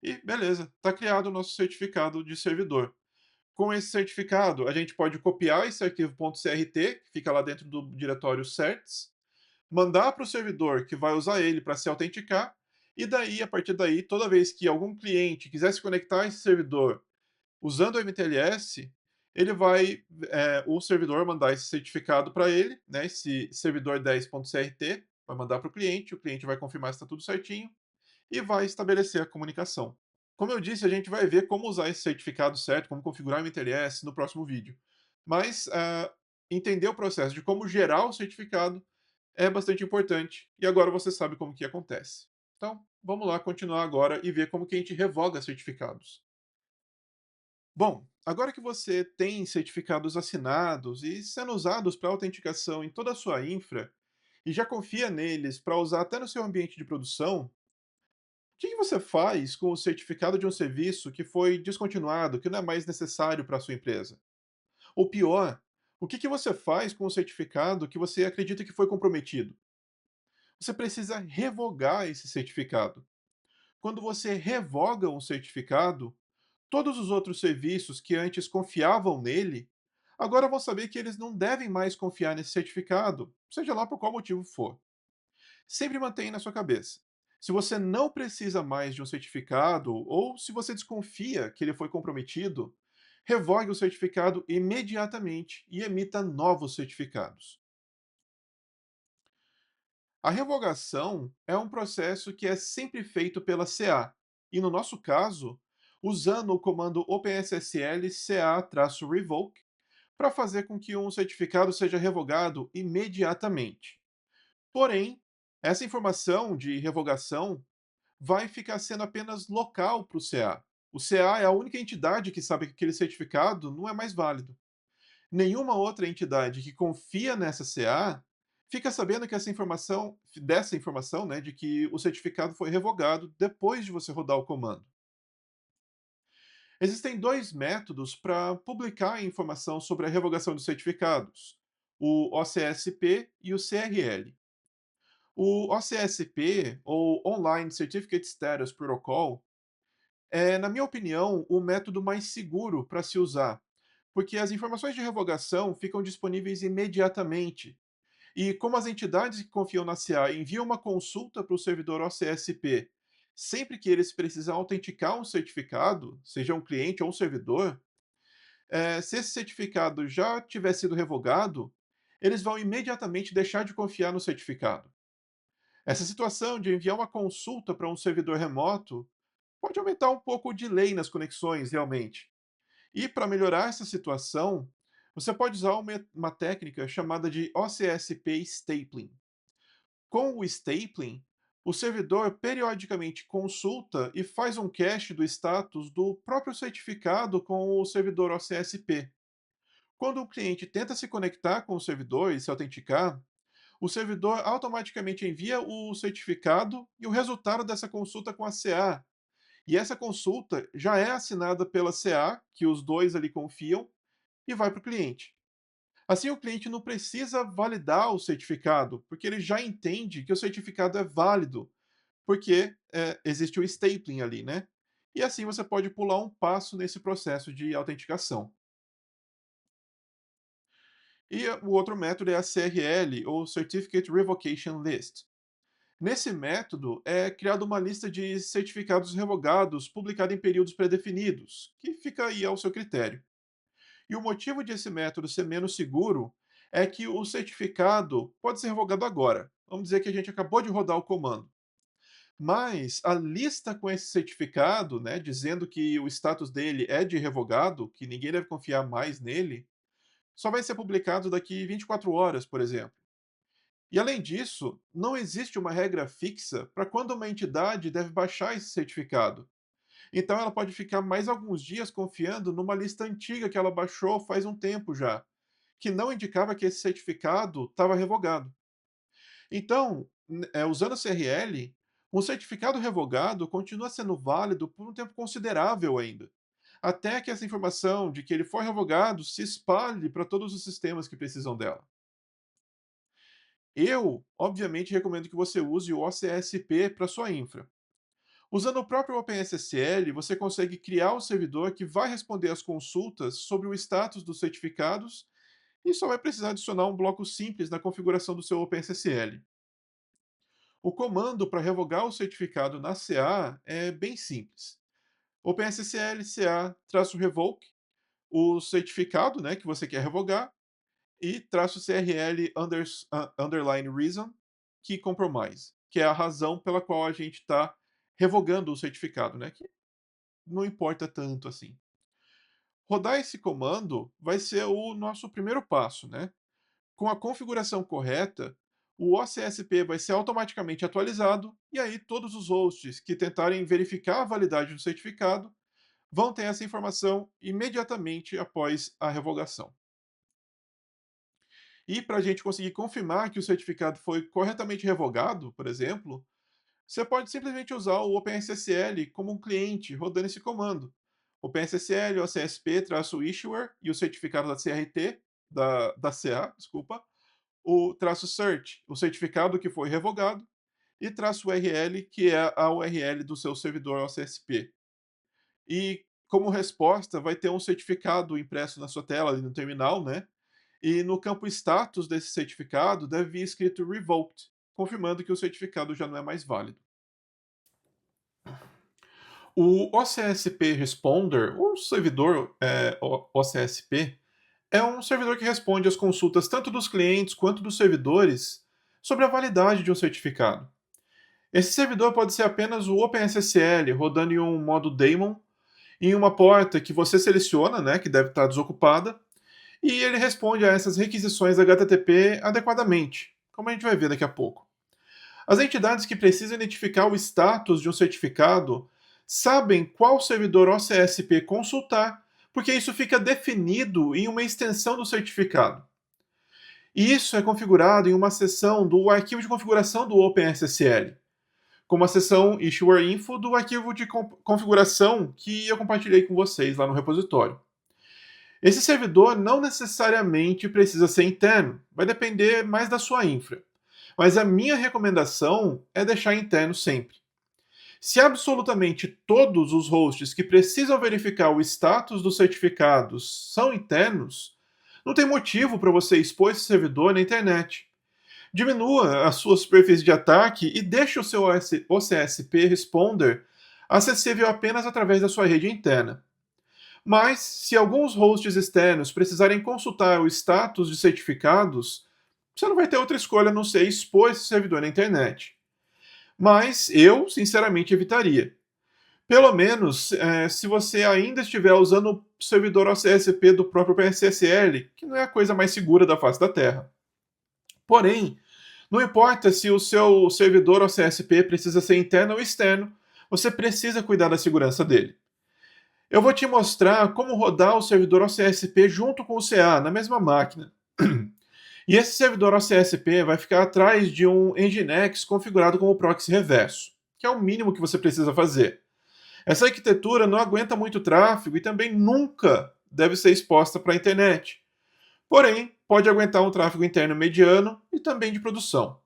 E beleza, está criado o nosso certificado de servidor. Com esse certificado, a gente pode copiar esse arquivo .crt, que fica lá dentro do diretório certs, mandar para o servidor que vai usar ele para se autenticar, e daí, a partir daí, toda vez que algum cliente quiser se conectar a esse servidor usando o MTLS, ele vai, o servidor mandar esse certificado para ele, né, esse servidor 10.crt, vai mandar para o cliente vai confirmar se está tudo certinho e vai estabelecer a comunicação. Como eu disse, a gente vai ver como usar esse certificado certo, como configurar o MTLS no próximo vídeo. Mas entender o processo de como gerar o certificado é bastante importante, e agora você sabe como que acontece. Então, vamos lá continuar agora e ver como que a gente revoga certificados. Bom, agora que você tem certificados assinados e sendo usados para autenticação em toda a sua infra, e já confia neles para usar até no seu ambiente de produção, o que você faz com o certificado de um serviço que foi descontinuado, que não é mais necessário para a sua empresa? Ou pior, o que você faz com o certificado que você acredita que foi comprometido? Você precisa revogar esse certificado. Quando você revoga um certificado, todos os outros serviços que antes confiavam nele, agora vão saber que eles não devem mais confiar nesse certificado, seja lá por qual motivo for. Sempre mantenha na sua cabeça. Se você não precisa mais de um certificado, ou se você desconfia que ele foi comprometido, revogue o certificado imediatamente e emita novos certificados. A revogação é um processo que é sempre feito pela CA, e no nosso caso, usando o comando OpenSSL CA-revoke para fazer com que um certificado seja revogado imediatamente. Porém, essa informação de revogação vai ficar sendo apenas local para o CA. O CA é a única entidade que sabe que aquele certificado não é mais válido. Nenhuma outra entidade que confia nessa CA fica sabendo que dessa informação, né, de que o certificado foi revogado depois de você rodar o comando. Existem dois métodos para publicar a informação sobre a revogação dos certificados: o OCSP e o CRL. O OCSP, ou Online Certificate Status Protocol, é, na minha opinião, o método mais seguro para se usar, porque as informações de revogação ficam disponíveis imediatamente. E como as entidades que confiam na CA enviam uma consulta para o servidor OCSP sempre que eles precisam autenticar um certificado, seja um cliente ou um servidor, se esse certificado já tiver sido revogado, eles vão imediatamente deixar de confiar no certificado. Essa situação de enviar uma consulta para um servidor remoto pode aumentar um pouco o delay nas conexões, realmente. E para melhorar essa situação, você pode usar uma técnica chamada de OCSP stapling. Com o stapling, o servidor periodicamente consulta e faz um cache do status do próprio certificado com o servidor OCSP. Quando o cliente tenta se conectar com o servidor e se autenticar, o servidor automaticamente envia o certificado e o resultado dessa consulta com a CA. E essa consulta já é assinada pela CA, que os dois ali confiam, e vai para o cliente. Assim, o cliente não precisa validar o certificado, porque ele já entende que o certificado é válido, porque existe o stapling ali, né? E assim você pode pular um passo nesse processo de autenticação. E o outro método é a CRL, ou Certificate Revocation List. Nesse método, é criada uma lista de certificados revogados publicada em períodos pré-definidos, que fica aí ao seu critério. E o motivo de esse método ser menos seguro é que o certificado pode ser revogado agora. Vamos dizer que a gente acabou de rodar o comando. Mas a lista com esse certificado, né, dizendo que o status dele é de revogado, que ninguém deve confiar mais nele, só vai ser publicado daqui 24 horas, por exemplo. E além disso, não existe uma regra fixa para quando uma entidade deve baixar esse certificado. Então ela pode ficar mais alguns dias confiando numa lista antiga que ela baixou faz um tempo já, que não indicava que esse certificado estava revogado. Então, usando a CRL, um certificado revogado continua sendo válido por um tempo considerável ainda, até que essa informação de que ele foi revogado se espalhe para todos os sistemas que precisam dela. Eu, obviamente, recomendo que você use o OCSP para sua infra. Usando o próprio OpenSSL, você consegue criar o servidor que vai responder às consultas sobre o status dos certificados e só vai precisar adicionar um bloco simples na configuração do seu OpenSSL. O comando para revogar o certificado na CA é bem simples. OpenSSL CA-revoke, o certificado, né, que você quer revogar, e "-crl underline reason key compromise", que é a razão pela qual a gente está revogando o certificado, né, que não importa tanto assim. Rodar esse comando vai ser o nosso primeiro passo, né? Com a configuração correta, o OCSP vai ser automaticamente atualizado e aí todos os hosts que tentarem verificar a validade do certificado vão ter essa informação imediatamente após a revogação. E para a gente conseguir confirmar que o certificado foi corretamente revogado, por exemplo, você pode simplesmente usar o OpenSSL como um cliente rodando esse comando. OpenSSL, OCSP-issuer e o certificado da CRT, da CA, desculpa, o "-cert", o certificado que foi revogado, e "-URL", que é a URL do seu servidor OCSP. E, como resposta, vai ter um certificado impresso na sua tela, ali no terminal, né? E no campo status desse certificado deve vir escrito "revoked", confirmando que o certificado já não é mais válido. O OCSP Responder, o servidor OCSP, é um servidor que responde às consultas tanto dos clientes quanto dos servidores sobre a validade de um certificado. Esse servidor pode ser apenas o OpenSSL rodando em um modo daemon, em uma porta que você seleciona, né, que deve estar desocupada, e ele responde a essas requisições HTTP adequadamente, como a gente vai ver daqui a pouco. As entidades que precisam identificar o status de um certificado sabem qual servidor OCSP consultar, porque isso fica definido em uma extensão do certificado. E isso é configurado em uma seção do arquivo de configuração do OpenSSL, como a seção Issuer Info do arquivo de configuração que eu compartilhei com vocês lá no repositório. Esse servidor não necessariamente precisa ser interno, vai depender mais da sua infra. Mas a minha recomendação é deixar interno sempre. Se absolutamente todos os hosts que precisam verificar o status dos certificados são internos, não tem motivo para você expor esse servidor na internet. Diminua a sua superfície de ataque e deixe o seu OCSP Responder acessível apenas através da sua rede interna. Mas, se alguns hosts externos precisarem consultar o status de certificados, você não vai ter outra escolha a não ser expor esse servidor na internet. Mas eu, sinceramente, evitaria. Pelo menos se você ainda estiver usando o servidor OCSP do próprio PSSL, que não é a coisa mais segura da face da Terra. Porém, não importa se o seu servidor OCSP precisa ser interno ou externo, você precisa cuidar da segurança dele. Eu vou te mostrar como rodar o servidor OCSP junto com o CA na mesma máquina. E esse servidor OCSP vai ficar atrás de um Nginx configurado como proxy reverso, que é o mínimo que você precisa fazer. Essa arquitetura não aguenta muito tráfego e também nunca deve ser exposta para a internet. Porém, pode aguentar um tráfego interno mediano e também de produção.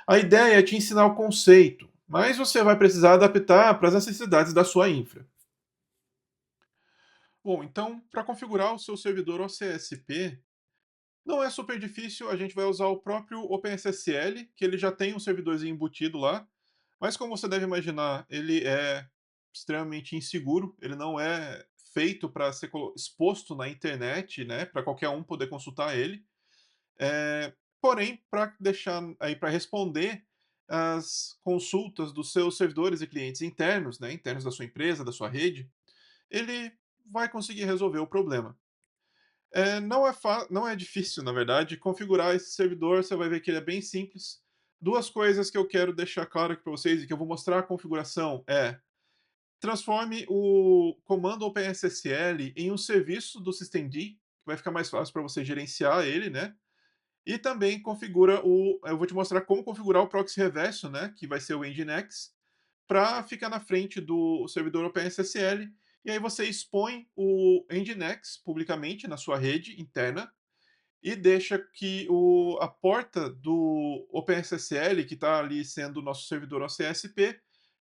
A ideia é te ensinar o conceito, mas você vai precisar adaptar para as necessidades da sua infra. Bom, então, para configurar o seu servidor OCSP, não é super difícil, a gente vai usar o próprio OpenSSL, que ele já tem um servidorzinho embutido lá, mas como você deve imaginar, ele é extremamente inseguro, ele não é feito para ser exposto na internet, né, para qualquer um poder consultar ele. Porém, para deixar aí para responder as consultas dos seus servidores e clientes internos, né, internos da sua empresa, da sua rede, ele vai conseguir resolver o problema. Não é difícil, na verdade, configurar esse servidor, você vai ver que ele é bem simples. Duas coisas que eu quero deixar claro aqui para vocês e que eu vou mostrar a configuração transforme o comando OpenSSL em um serviço do Systemd, que vai ficar mais fácil para você gerenciar ele, né? E também configura eu vou te mostrar como configurar o proxy reverso, né, que vai ser o Nginx, para ficar na frente do servidor OpenSSL, e aí você expõe o Nginx publicamente na sua rede interna, e deixa que a porta do OpenSSL, que está ali sendo o nosso servidor OCSP,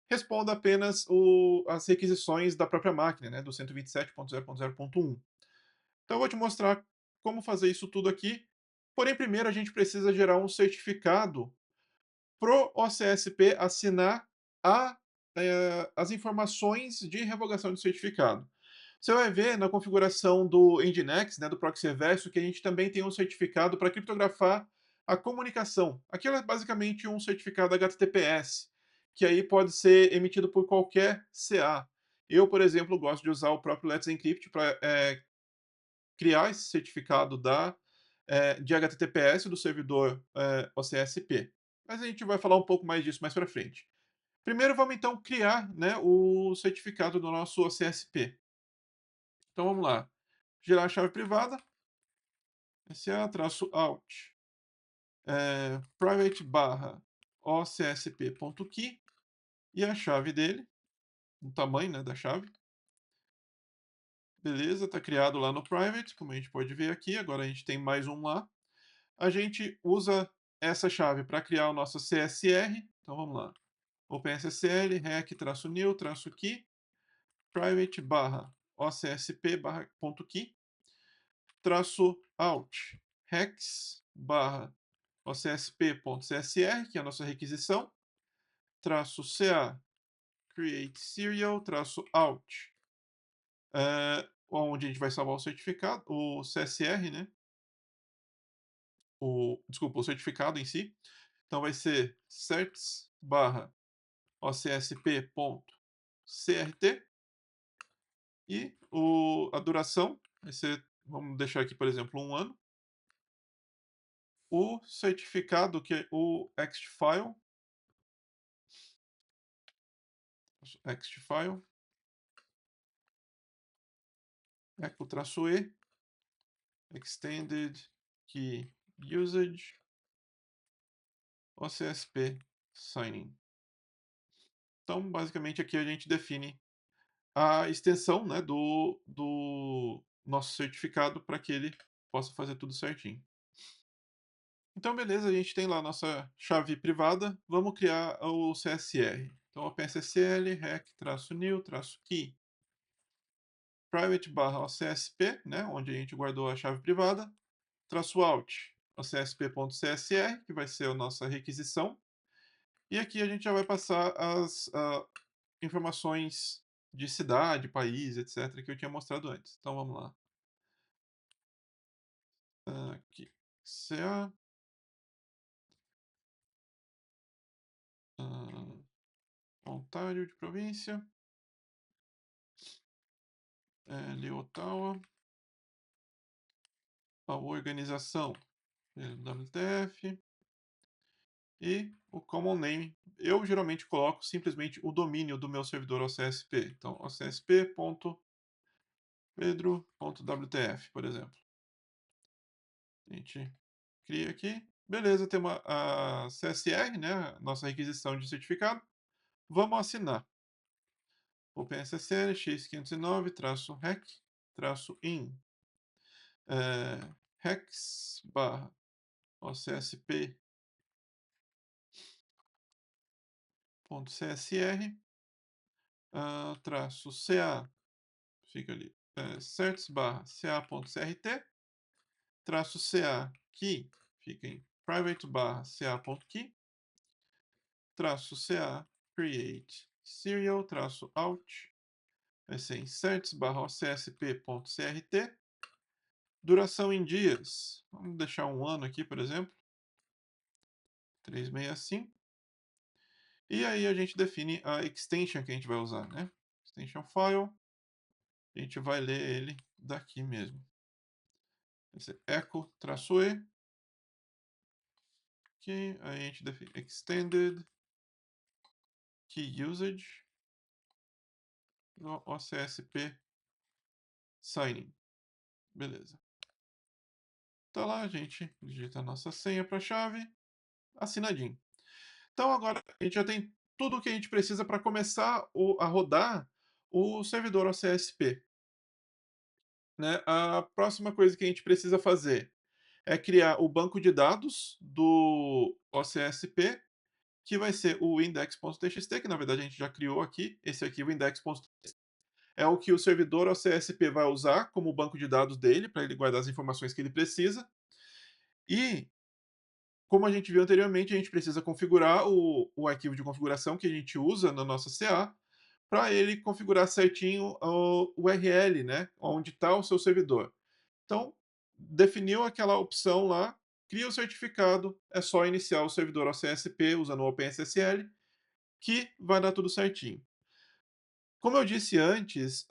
responda apenas as requisições da própria máquina, né, do 127.0.0.1. Então eu vou te mostrar como fazer isso tudo aqui. Porém, primeiro a gente precisa gerar um certificado pro OCSP assinar as informações de revogação de certificado. Você vai ver na configuração do Nginx, né, do proxy reverso, que a gente também tem um certificado para criptografar a comunicação. Aquilo é basicamente um certificado HTTPS, que aí pode ser emitido por qualquer CA. Eu, por exemplo, gosto de usar o próprio Let's Encrypt para criar esse certificado de HTTPS do servidor OCSP. Mas a gente vai falar um pouco mais disso mais para frente. Primeiro vamos então criar, né, o certificado do nosso OCSP. Então vamos lá. Gerar a chave privada, sa-out, private barra ocsp.key e a chave dele, o tamanho, né, da chave. Beleza, está criado lá no private, como a gente pode ver aqui. Agora a gente tem mais um lá. A gente usa essa chave para criar o nosso CSR. Então vamos lá. OpenSSL, rec-new-key, private barra ocsp barra ponto key, traço out, hex barra ocsp.csr, que é a nossa requisição, traço ca, create serial, traço out, onde a gente vai salvar o certificado, o CSR, né? Desculpa, o certificado em si. Então vai ser certs barra ocsp.crt e a duração vai ser, vamos deixar aqui, por exemplo, 1 ano. O certificado, que é o extfile, echo-e, extended key usage, OCSP signing. Então, basicamente, aqui a gente define a extensão, né, do nosso certificado para que ele possa fazer tudo certinho. Então, beleza, a gente tem lá a nossa chave privada. Vamos criar o CSR. Então, OpenSSL, rec-new-key, private barra OCSP, né, onde a gente guardou a chave privada, traço out, ocsp.csr, que vai ser a nossa requisição. E aqui a gente já vai passar as informações de cidade, país, etc., que eu tinha mostrado antes. Então vamos lá. Aqui, CA, Ontário de província, Ottawa, a organização WTF e o common name. Eu geralmente coloco simplesmente o domínio do meu servidor OCSP. Então, ocsp.pedro.wtf, por exemplo. A gente cria aqui. Beleza, tem a CSR, né? Nossa requisição de certificado. Vamos assinar. OpenSSL x509-rec-in hex barra ocsp.csr traço ca, fica ali, certs barra ca.crt, traço ca key, fica em private barra ca.key, traço ca create serial, traço out, vai ser em certs barra ocsp.crt, duração em dias, vamos deixar 1 ano aqui, por exemplo, 365, e aí a gente define a extension que a gente vai usar, né? Extension file, a gente vai ler ele daqui mesmo. esse echo-e, que a gente define extended key usage no OCSP signing. Beleza. Tá lá, a gente digita a nossa senha para a chave, assinadinho. Então agora a gente já tem tudo o que a gente precisa para começar a rodar o servidor OCSP. Né? A próxima coisa que a gente precisa fazer é criar o banco de dados do OCSP, que vai ser o index.txt, que na verdade a gente já criou aqui. Esse aqui, o index.txt, é o que o servidor OCSP vai usar como banco de dados dele, para ele guardar as informações que ele precisa. E, como a gente viu anteriormente, a gente precisa configurar o arquivo de configuração que a gente usa na nossa CA, para ele configurar certinho o URL, né, onde está o seu servidor. Então, definiu aquela opção lá, cria o certificado, é só iniciar o servidor OCSP usando o OpenSSL, que vai dar tudo certinho. Como eu disse antes,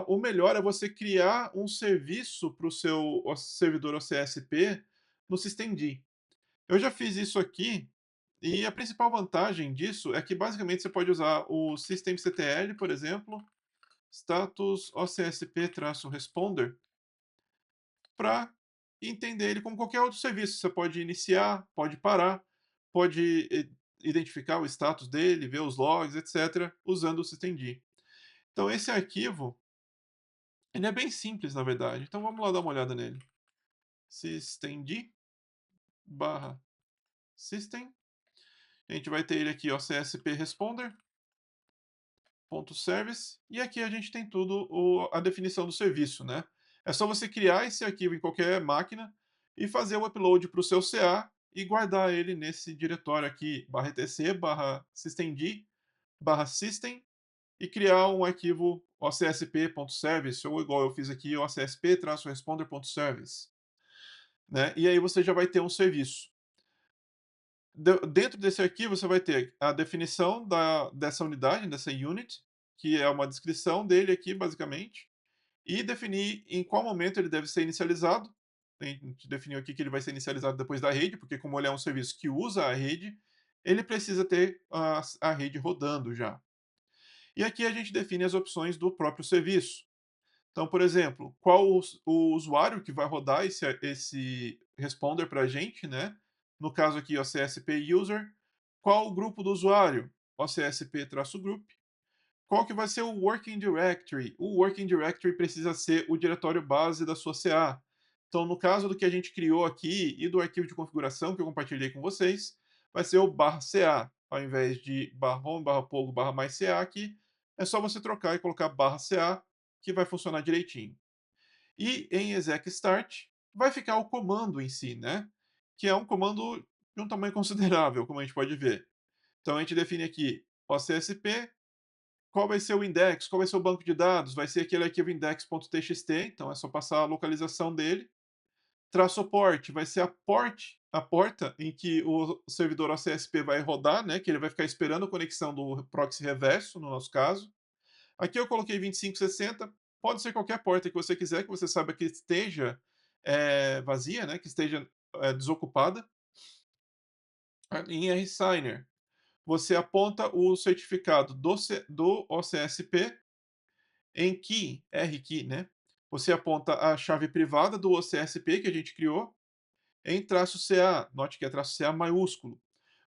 o melhor é você criar um serviço para o seu servidor OCSP no Systemd. Eu já fiz isso aqui, e a principal vantagem disso é que basicamente você pode usar o systemctl, por exemplo, status OCSP-responder, para entender ele como qualquer outro serviço. Você pode iniciar, pode parar, pode identificar o status dele, ver os logs, etc., usando o systemd. Então esse arquivo, ele é bem simples, na verdade. Então vamos lá dar uma olhada nele. Systemd barra system. A gente vai ter ele aqui, ó, CSP responder, .service, e aqui a gente tem tudo a definição do serviço, né? É só você criar esse arquivo em qualquer máquina e fazer o upload para o seu CA e guardar ele nesse diretório aqui, /etc, /systemd, /system, e criar um arquivo ocsp.service, ou igual eu fiz aqui, ocsp-responder.service. Né? E aí você já vai ter um serviço. Dentro desse arquivo você vai ter a definição dessa unidade, dessa unit, que é uma descrição dele aqui, basicamente, e definir em qual momento ele deve ser inicializado. A gente definiu aqui que ele vai ser inicializado depois da rede, porque como ele é um serviço que usa a rede, ele precisa ter a rede rodando já. E aqui a gente define as opções do próprio serviço. Então, por exemplo, qual o usuário que vai rodar esse responder para a gente, né? No caso aqui, o CSP user. Qual o grupo do usuário? O CSP-group. Qual que vai ser o working directory? O working directory precisa ser o diretório base da sua CA. Então, no caso do que a gente criou aqui e do arquivo de configuração que eu compartilhei com vocês, vai ser o /ca, ao invés de /home, /pogo, /myca aqui, é só você trocar e colocar /ca, que vai funcionar direitinho. E em exec start vai ficar o comando em si, né? Que é um comando de um tamanho considerável, como a gente pode ver. Então a gente define aqui OCSP, qual vai ser o index, qual vai ser o banco de dados, vai ser aquele arquivo index.txt, então é só passar a localização dele. Traço port vai ser a porta em que o servidor OCSP vai rodar, né, que ele vai ficar esperando a conexão do proxy reverso, no nosso caso. Aqui eu coloquei 2560, pode ser qualquer porta que você quiser, que você saiba que esteja vazia, né, que esteja desocupada. Em RSigner, você aponta o certificado do OCSP em key, RKey, né? Você aponta a chave privada do OCSP que a gente criou em "-ca", note que é "-ca" maiúsculo.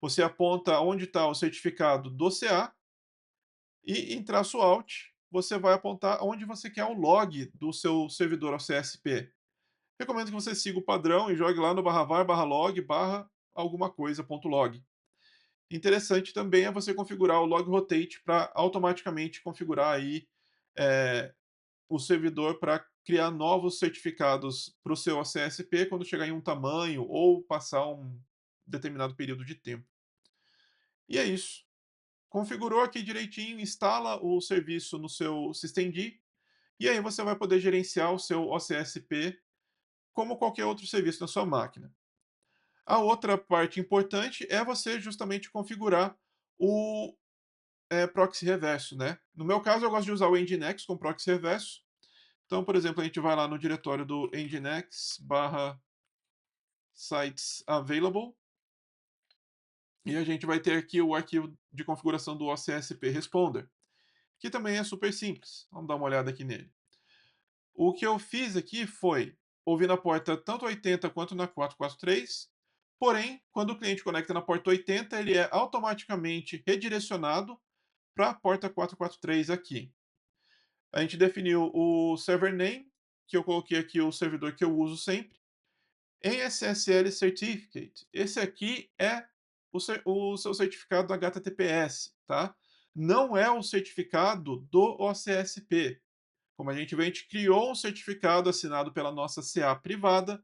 Você aponta onde está o certificado do CA e em "-alt", você vai apontar onde você quer o log do seu servidor OCSP. Recomendo que você siga o padrão e jogue lá no /var, /log, alguma coisa, .log. Interessante também é você configurar o log rotate para automaticamente configurar aí o servidor para criar novos certificados para o seu OCSP quando chegar em um tamanho ou passar um determinado período de tempo. E é isso. Configurou aqui direitinho, instala o serviço no seu systemd e aí você vai poder gerenciar o seu OCSP como qualquer outro serviço na sua máquina. A outra parte importante é você justamente configurar o proxy reverso, né? No meu caso, eu gosto de usar o Nginx com proxy reverso. Então, por exemplo, a gente vai lá no diretório do nginx /sites available e a gente vai ter aqui o arquivo de configuração do OCSP Responder, que também é super simples. Vamos dar uma olhada aqui nele. O que eu fiz aqui foi ouvir na porta tanto 80 quanto na 443, porém, quando o cliente conecta na porta 80, ele é automaticamente redirecionado para a porta 443 aqui. A gente definiu o server name, que eu coloquei aqui o servidor que eu uso sempre, em SSL Certificate. Esse aqui é o seu certificado HTTPS, tá? Não é o certificado do OCSP. Como a gente vê, a gente criou um certificado assinado pela nossa CA privada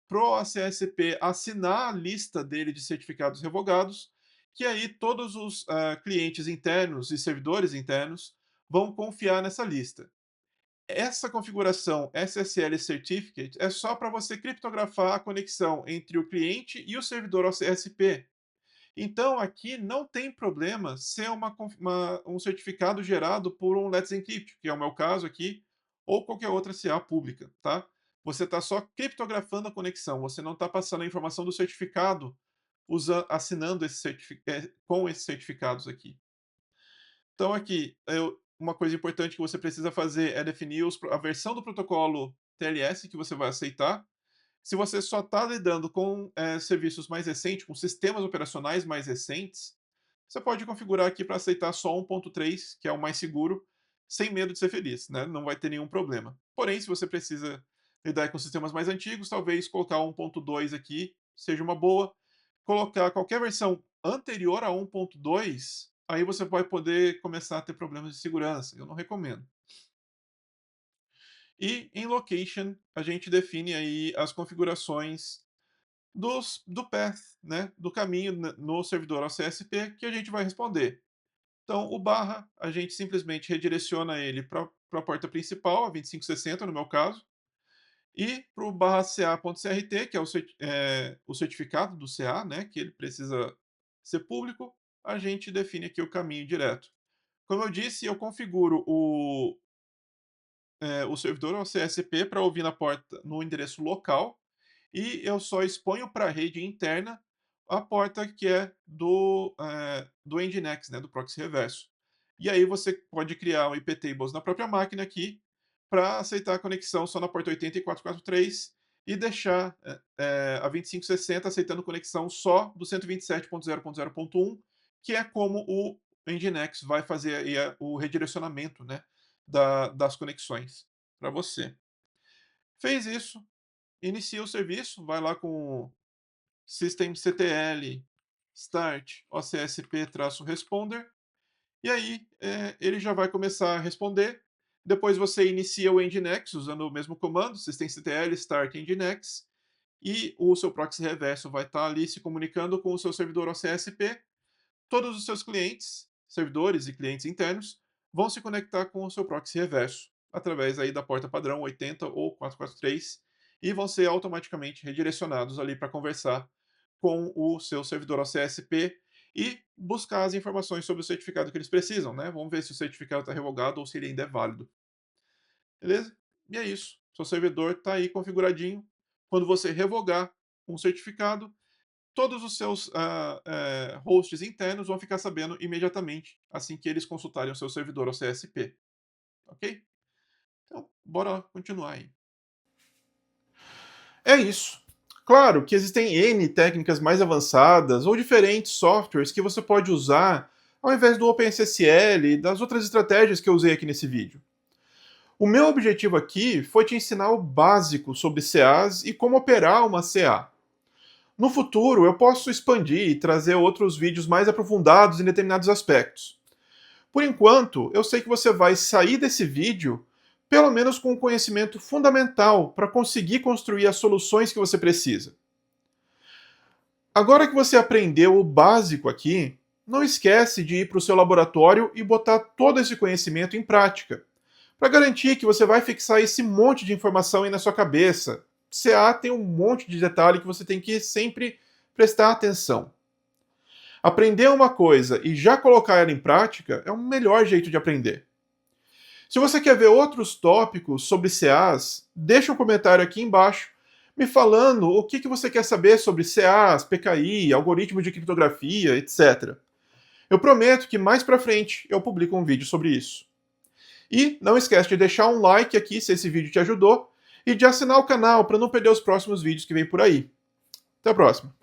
para o OCSP assinar a lista dele de certificados revogados, que aí todos os clientes internos e servidores internos vão confiar nessa lista. Essa configuração SSL Certificate é só para você criptografar a conexão entre o cliente e o servidor OCSP. Então, aqui não tem problema ser um certificado gerado por um Let's Encrypt, que é o meu caso aqui, ou qualquer outra CA pública, tá? Você está só criptografando a conexão, você não está passando a informação do certificado assinando com esses certificados aqui. Então, aqui, uma coisa importante que você precisa fazer é definir a versão do protocolo TLS que você vai aceitar. Se você só está lidando com serviços mais recentes, com sistemas operacionais mais recentes, você pode configurar aqui para aceitar só 1.3, que é o mais seguro, sem medo de ser feliz, né? Não vai ter nenhum problema. Porém, se você precisa lidar com sistemas mais antigos, talvez colocar 1.2 aqui seja uma boa. Colocar qualquer versão anterior a 1.2, aí você vai poder começar a ter problemas de segurança. Eu não recomendo. E em location, a gente define aí as configurações do path, né, do caminho no servidor OCSP que a gente vai responder. Então, o barra, a gente simplesmente redireciona ele para a porta principal, a 2560 no meu caso, e para o barra ca.crt, que é o certificado do CA, né, que ele precisa ser público, a gente define aqui o caminho direto. Como eu disse, eu configuro o servidor OCSP para ouvir na porta no endereço local, e eu só exponho para a rede interna a porta que é do Nginx, né, do proxy reverso. E aí você pode criar um IP tables na própria máquina aqui para aceitar a conexão só na porta 80 e 443 e deixar a 2560 aceitando conexão só do 127.0.0.1, que é como o Nginx vai fazer aí o redirecionamento, né, das conexões para você. Fez isso, inicia o serviço, vai lá com systemctl start ocsp-responder e aí ele já vai começar a responder. Depois você inicia o Nginx usando o mesmo comando, systemctl start nginx, e o seu proxy reverso vai estar ali se comunicando com o seu servidor OCSP. Todos os seus clientes, servidores e clientes internos, vão se conectar com o seu proxy reverso, através aí da porta padrão 80 ou 443, e vão ser automaticamente redirecionados ali para conversar com o seu servidor OCSP e buscar as informações sobre o certificado que eles precisam, né? Vamos ver se o certificado está revogado ou se ele ainda é válido. Beleza? E é isso. Seu servidor está aí configuradinho. Quando você revogar um certificado, todos os seus hosts internos vão ficar sabendo imediatamente assim que eles consultarem o seu servidor OCSP. Ok? Então, bora continuar aí. É isso. Claro que existem N técnicas mais avançadas ou diferentes softwares que você pode usar ao invés do OpenSSL e das outras estratégias que eu usei aqui nesse vídeo. O meu objetivo aqui foi te ensinar o básico sobre CAs e como operar uma CA. No futuro, eu posso expandir e trazer outros vídeos mais aprofundados em determinados aspectos. Por enquanto, eu sei que você vai sair desse vídeo pelo menos com um conhecimento fundamental para conseguir construir as soluções que você precisa. Agora que você aprendeu o básico aqui, não esquece de ir para o seu laboratório e botar todo esse conhecimento em prática, para garantir que você vai fixar esse monte de informação aí na sua cabeça. CA tem um monte de detalhe que você tem que sempre prestar atenção. Aprender uma coisa e já colocar ela em prática é o melhor jeito de aprender. Se você quer ver outros tópicos sobre CAs, deixa um comentário aqui embaixo me falando o que você quer saber sobre CAs, PKI, algoritmo de criptografia, etc. Eu prometo que mais pra frente eu publico um vídeo sobre isso. E não esquece de deixar um like aqui se esse vídeo te ajudou e de assinar o canal para não perder os próximos vídeos que vem por aí. Até a próxima!